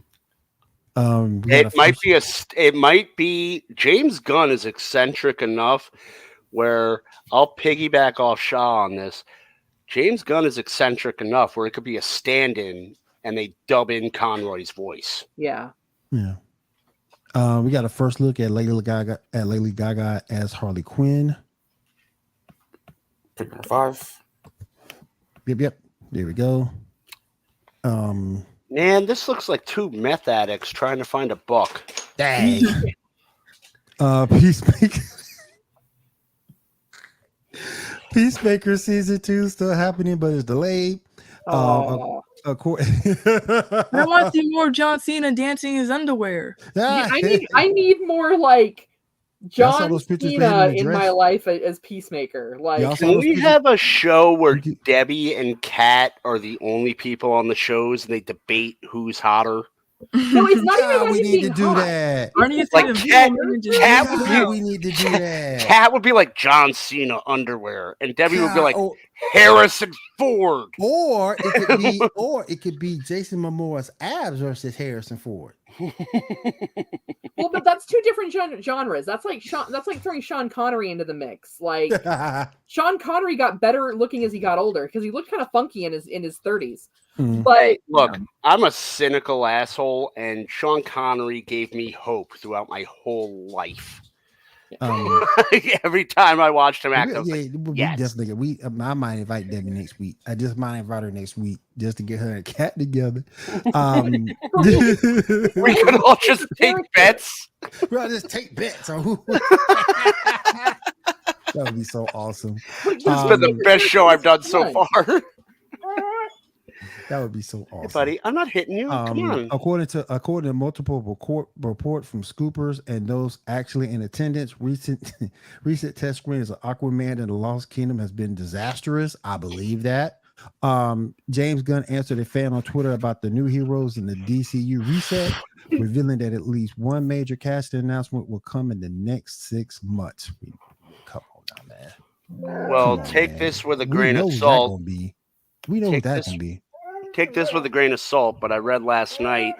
It might be James Gunn is eccentric enough where I'll piggyback off Shaw on this. James Gunn is eccentric enough where it could be a stand-in and they dub in Conroy's voice. Yeah. Yeah. We got a first look at Lady Gaga as Harley Quinn. Pick number 5. Yep. There we go. Man, this looks like 2 meth addicts trying to find a buck. Dang. Peacemaker. Peacemaker season 2 still happening, but it's delayed. I want to see more John Cena dancing in his underwear. Yeah, I need more like John Cena in my life as Peacemaker. Like, can we have a show where Debbie and Kat are the only people on the shows and they debate who's hotter? No, it's not even. We need to do that. Like We need to do that. Kat would be like John Cena underwear, and Debbie would be like Harrison Ford. Or it could be Jason Momoa's abs versus Harrison Ford. Well, but that's 2 different genres. That's like throwing Sean Connery into the mix. Like Sean Connery got better looking as he got older because he looked kind of funky in his 30s. Mm-hmm. But look, I'm a cynical asshole, and Sean Connery gave me hope throughout my whole life. Every time I watched him act, I was like, yes. I might invite Debbie next week. I just might invite her next week just to get her and Kat together. We could all just take bets. We'll just take bets on who. That would be so awesome. This has been the best show I've done so far. That would be so awesome. Hey, buddy, I'm not hitting you. Come on. According to multiple report from Scoopers and those actually in attendance, recent test screenings of Aquaman and the Lost Kingdom has been disastrous. I believe that. James Gunn answered a fan on Twitter about the new heroes in the DCU reset, revealing that at least one major casting announcement will come in the next 6 months. Come on now, man. Well, take this with a grain of salt. We know what that's going to be. Take this with a grain of salt, but I read last night,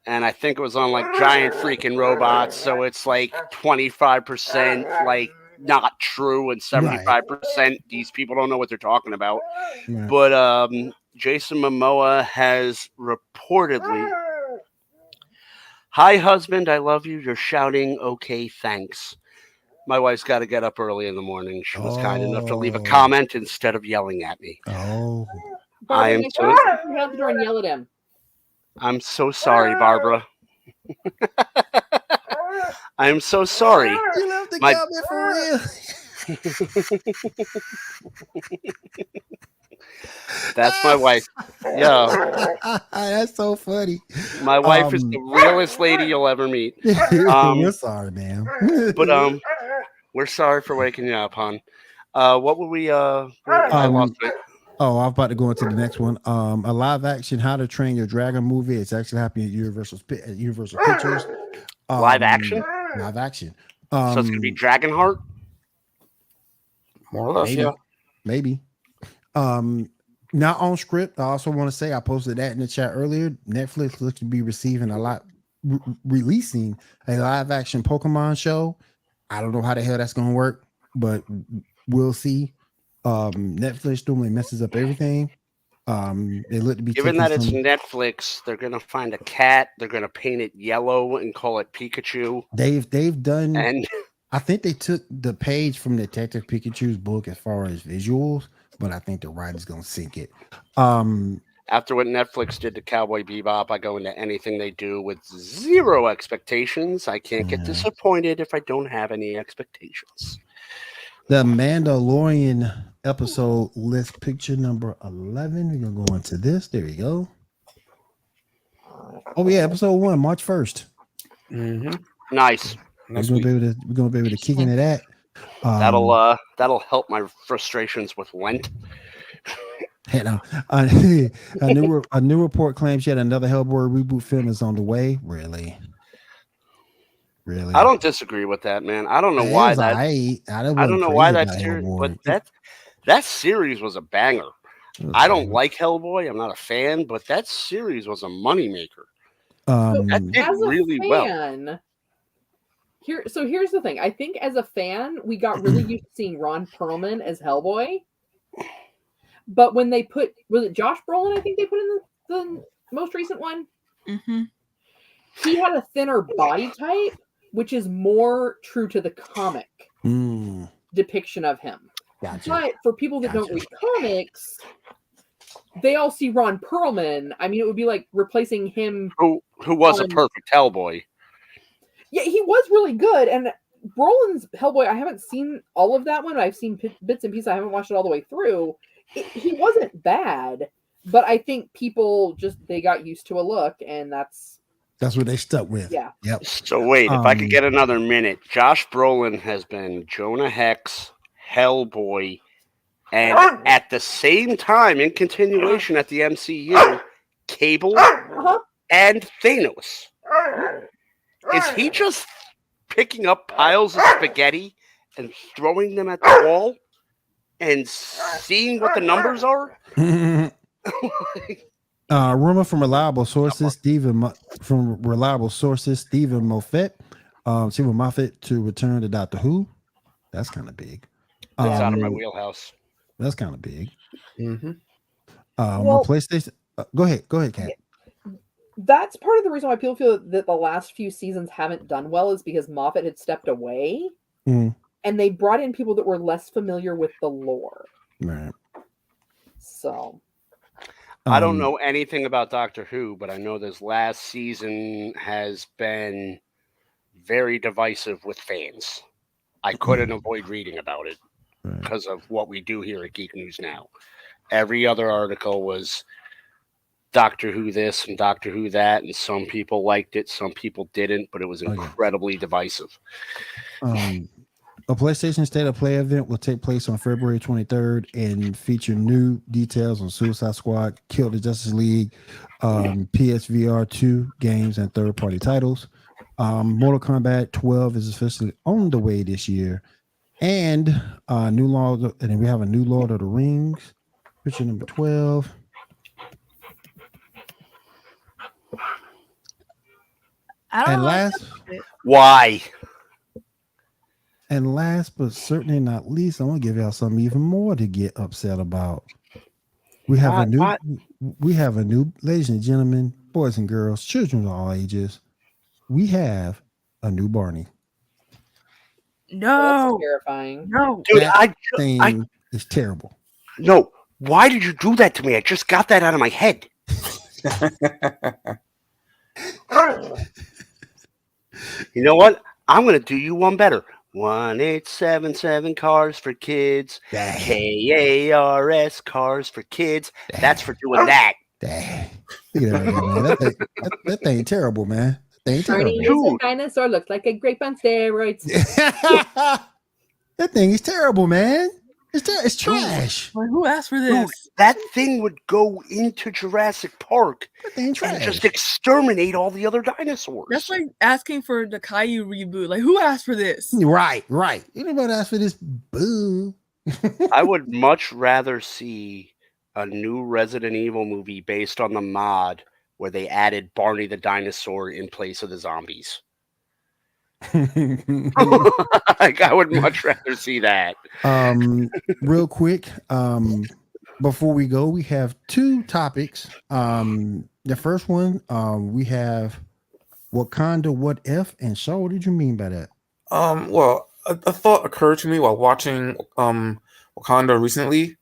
and I think it was on like Giant Freaking Robots, so it's like 25% like not true and 75% these people don't know what they're talking about. Right. But Jason Momoa has reportedly, "Hi, husband, I love you. You're shouting, okay, thanks." My wife's got to get up early in the morning. She was kind enough to leave a comment instead of yelling at me. I am so. You have the door and yell at him. I'm so sorry, Barbara. I am so sorry. You left the comment for real. That's my wife. Yeah. That's so funny. My wife is the realest lady you'll ever meet. We're sorry, man. But we're sorry for waking you up, hon. What would we I lost it. Oh, I'm about to go into the next one. A live action How to Train Your Dragon movie. It's actually happening at Universal Pictures. Live action? Live action. So it's gonna be Dragonheart? More or less, maybe. Yeah. Maybe. Not on script. I also want to say I posted that in the chat earlier. Netflix looks to be releasing a live action Pokemon show. I don't know how the hell that's gonna work, but we'll see. Netflix normally messes up everything. They look to be Given taking that it's some. Netflix, they're gonna find a cat. They're gonna paint it yellow and call it Pikachu. They've done. And I think they took the page from Detective Pikachu's book as far as visuals, but I think the writer's gonna sink it. after what Netflix did to Cowboy Bebop, I go into anything they do with zero expectations. I can't get disappointed if I don't have any expectations. The Mandalorian episode list picture number 11. We're gonna go into this. There you go. Oh yeah, episode 1, March 1st. Nice. We're gonna be able to kick into that. That'll help my frustrations with Lent. A new report claims yet another Hellboy reboot film is on the way. Really? I don't disagree with that, man. I don't know why that. I don't know why that series, but that series was a banger. I don't like Hellboy. I'm not a fan, but that series was a moneymaker. That did really well. Here's the thing. I think as a fan, we got really used to seeing Ron Perlman as Hellboy. But when they was it Josh Brolin? I think they put in the most recent one. Mm-hmm. He had a thinner body type, which is more true to the comic depiction of him. Gotcha. But for people that don't read comics, they all see Ron Perlman. I mean, it would be like replacing him. Who was a perfect Hellboy. Yeah, he was really good. And Brolin's Hellboy, I haven't seen all of that one. I've seen bits and pieces. I haven't watched it all the way through. He wasn't bad, but I think people they got used to a look, and that's what they stuck with. Yeah. Yep. So wait, if I could get another minute, Josh Brolin has been Jonah Hex, Hellboy, and at the same time, in continuation at the MCU, Cable and Thanos. Is he just picking up piles of spaghetti and throwing them at the wall and seeing what the numbers are? Rumor from reliable sources, Stephen Moffat to return to Doctor Who. That's kind of big. That's out of my wheelhouse. That's kind of big. Mm-hmm. PlayStation. Go ahead, Kat. That's part of the reason why people feel that the last few seasons haven't done well is because Moffat had stepped away, and they brought in people that were less familiar with the lore. Right. So. I don't know anything about Doctor Who, but I know this last season has been very divisive with fans. I couldn't avoid reading about it because of what we do here at Geek News Now. Every other article was Doctor Who this and Doctor Who that, and some people liked it, some people didn't, but it was incredibly divisive. A PlayStation State of Play event will take place on February 23rd and feature new details on Suicide Squad, Kill the Justice League, PSVR 2 games, and third-party titles. Mortal Kombat 12 is officially on the way this year, and then we have a new Lord of the Rings, picture number 12. Why? And last but certainly not least, I'm gonna give y'all something even more to get upset about. We have a new, ladies and gentlemen, boys and girls, children of all ages. We have a new Barney. No, that's terrifying. No, dude, that thing is terrible. No, why did you do that to me? I just got that out of my head. You know what? I'm gonna do you one better. 1877 Cars for Kids. KARS Cars for Kids. That's for doing that. Look at that thing terrible, man. That thing Barney terrible. is a dinosaur, looks like a grape on steroids. That thing is terrible, man. It's trash. Like, who asked for this? Dude, that thing would go into Jurassic Park and just exterminate all the other dinosaurs. That's like asking for the Caillou reboot. Like, who asked for this? Right. Anybody asked for this? Boo. I would much rather see a new Resident Evil movie based on the mod where they added Barney the dinosaur in place of the zombies. Like, I would much rather see that. Real quick, before we go, we have two topics. The first one, we have Wakanda What If, and Shaw, what did you mean by that? Well, a thought occurred to me while watching Wakanda recently.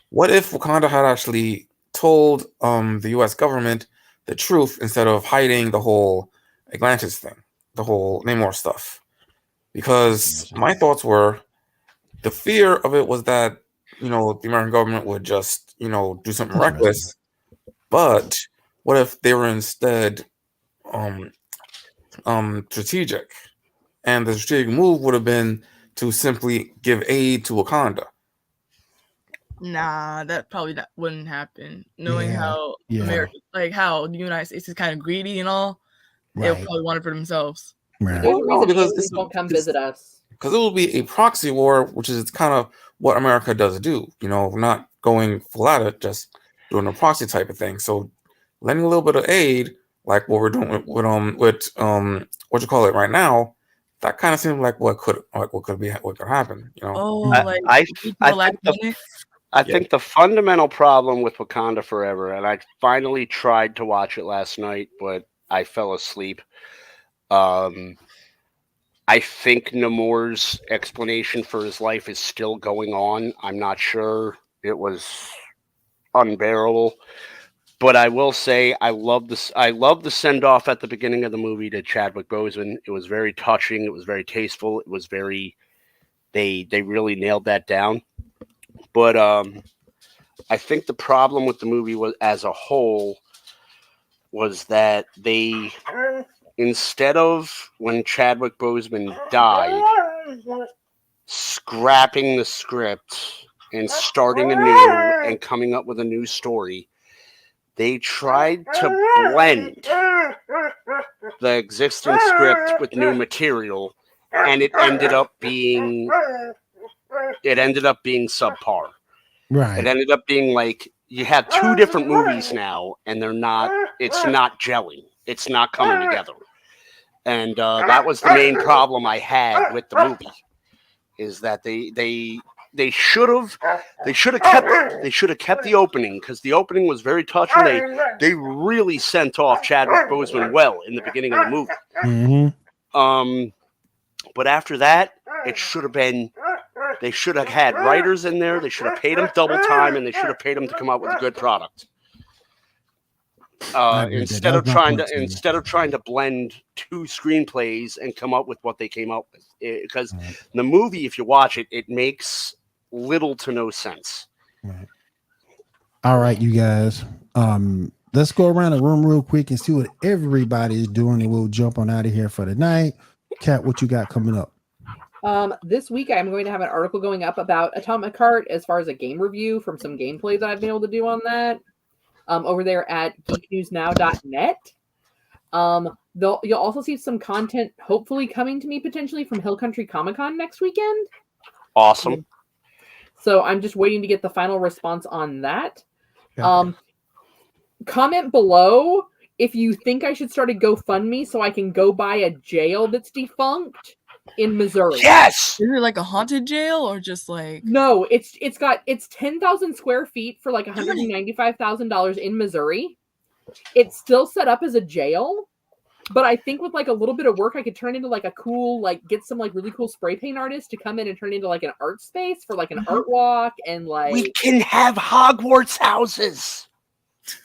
What if Wakanda had actually told the U.S. government the truth instead of hiding the whole Atlantis thing, the whole Namor stuff? Because my thoughts were, the fear of it was that, the American government would just, do something reckless. But what if they were instead strategic? And the strategic move would have been to simply give aid to Wakanda. Nah, that probably wouldn't happen. Knowing how America, like how the United States is kind of greedy and all, they'll probably want it for themselves. There's a reason aliens won't come visit us. Because it will be a proxy war, which is kind of what America does do. We're not going full at it, just doing a proxy type of thing. So lending a little bit of aid, like what we're doing with what you call it right now, that kind of seems like what could happen. I think the fundamental problem with Wakanda Forever, and I finally tried to watch it last night, but I fell asleep. I think Namor's explanation for his life is still going on. I'm not sure. It was unbearable. But I will say I love the send-off at the beginning of the movie to Chadwick Boseman. It was very touching. It was very tasteful. It was very they really nailed that down. But I think the problem with the movie was, as a whole, was that they, instead of when Chadwick Boseman died, scrapping the script and starting anew and coming up with a new story, they tried to blend the existing script with new material, and it ended up being subpar. Right. It ended up being like you have two different movies now, and it's not gelling. It's not coming together. And that was the main problem I had with the movie, is that they should have kept the opening, because the opening was very touching. They really sent off Chadwick Boseman well in the beginning of the movie. Mm-hmm. But after that, it should have been. They should have had writers in there. They should have paid them double time, and they should have paid them to come out with a good product. Instead of trying to blend two screenplays and come up with what they came up with, because the movie, if you watch it, it makes little to no sense. Right. All right, you guys. Let's go around the room real quick and see what everybody is doing, and we'll jump on out of here for the night. Kat, what you got coming up? This week I'm going to have an article going up about Atomic Heart as far as a game review from some gameplay that I've been able to do on that. Over there at geeknewsnow.net. You'll also see some content hopefully coming to me potentially from Hill Country Comic Con next weekend. Awesome. So I'm just waiting to get the final response on that. Comment below if you think I should start a GoFundMe so I can go buy a jail that's defunct in Missouri. Yes. Is it like a haunted jail or just like? No, it's 10,000 square feet for like $195,000 in Missouri. It's still set up as a jail, but I think with like a little bit of work, I could turn into like a cool, like get some like really cool spray paint artists to come in and turn into like an art space for like an art walk, and like we can have Hogwarts houses.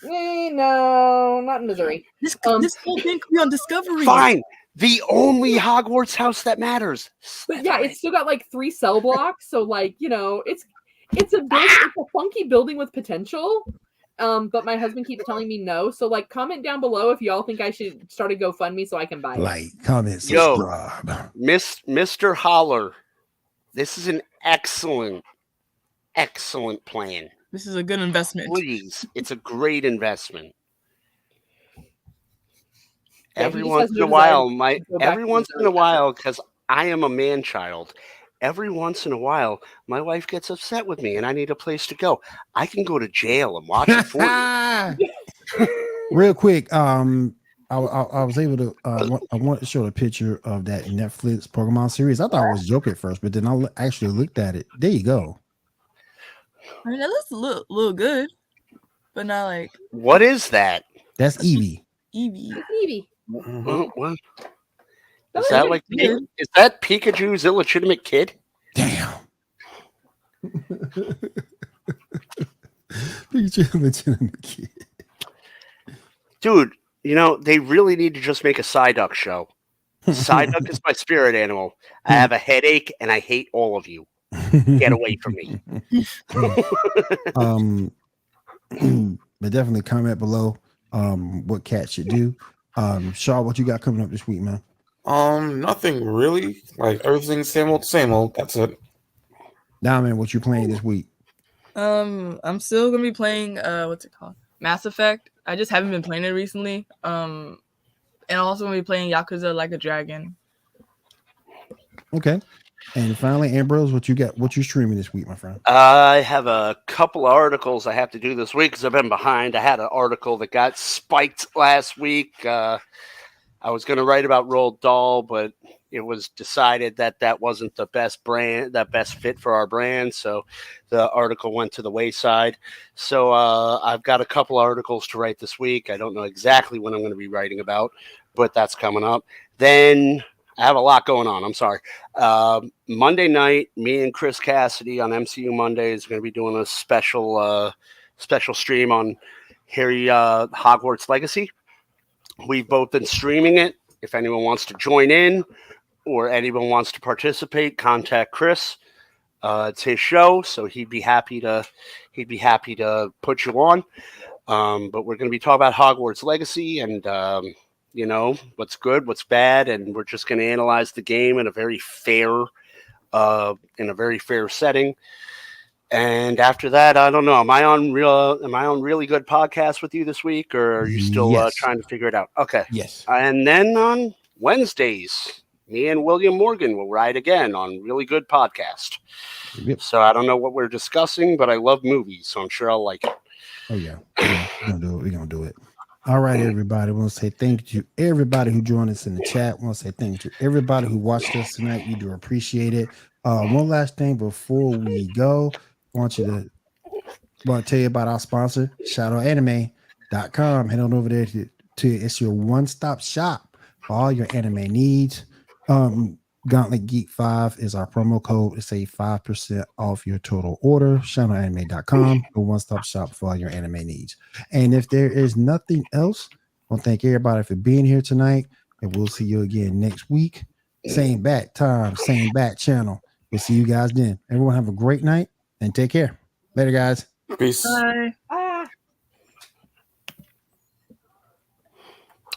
No, not in Missouri. This whole thing could be on Discovery. Fine. The only Hogwarts house that matters. But yeah, it's still got like 3 cell blocks, so like, it's a funky building with potential. But my husband keeps telling me no. So like, comment down below if y'all think I should start a GoFundMe so I can buy it. Like, comment, subscribe. Yo, Mr. Holler, this is an excellent plan. This is a good investment. Please, it's a great investment. Yeah, every once in a while, because I am a man child, every once in a while, my wife gets upset with me and I need a place to go. I can go to jail and watch it for you. Real quick, I was able to, I wanted to show a picture of that Netflix Pokemon series. I thought it was a joke at first, but then I actually looked at it. There you go. I mean, that looks a little good, but not like What is that? That's Eevee. Eevee. Eevee. What? That Is that looks like good. is that Pikachu's illegitimate kid? Damn. Pikachu, legitimate kid. Dude, they really need to just make a Psyduck show. Psyduck is my spirit animal. I have a headache and I hate all of you. Get away from me. But definitely comment below what Cat should do. Shaw, what you got coming up this week, man? Nothing really. Like everything's same old. That's it. Diamond, what you playing this week? I'm still gonna be playing what's it called? Mass Effect. I just haven't been playing it recently. And I'm also gonna be playing Yakuza Like a Dragon. Okay. And finally, Ambrose, what you got? What you streaming this week, my friend? I have a couple of articles I have to do this week because I've been behind. I had an article that got spiked last week. I was going to write about Roald Dahl, but it was decided that wasn't the best fit for our brand. So the article went to the wayside. So I've got a couple articles to write this week. I don't know exactly what I'm going to be writing about, but that's coming up. Then I have a lot going on. I'm sorry. Monday night, me and Chris Cassidy on MCU Monday is going to be doing a special stream on Harry Hogwarts Legacy. We've both been streaming it. If anyone wants to join in or anyone wants to participate, contact Chris. It's his show, so he'd be happy to put you on. But we're going to be talking about Hogwarts Legacy and what's good, what's bad, and we're just going to analyze the game in a very fair setting. And after that, I don't know. Am I on really good podcast with you this week, or are you still trying to figure it out? Okay. Yes. And then on Wednesdays, me and William Morgan will ride again on Really Good Podcast. Yep. So I don't know what we're discussing, but I love movies, so I'm sure I'll like it. Oh yeah. We're gonna do it. All right, everybody. We want to say thank you to everybody who joined us in the chat. We want to say thank you to everybody who watched us tonight. We do appreciate it. One last thing before we go, I want to tell you about our sponsor, ShadowAnime.com. Head on over there to it's your one-stop shop for all your anime needs. Gauntlet Geek 5 is our promo code to save 5% off your total order. ShadowAnime.com, the one-stop shop for all your anime needs. And if there is nothing else, I want to thank everybody for being here tonight. And we'll see you again next week. Same bat time, same bat channel. We'll see you guys then. Everyone have a great night and take care. Later, guys. Peace. Bye. Bye.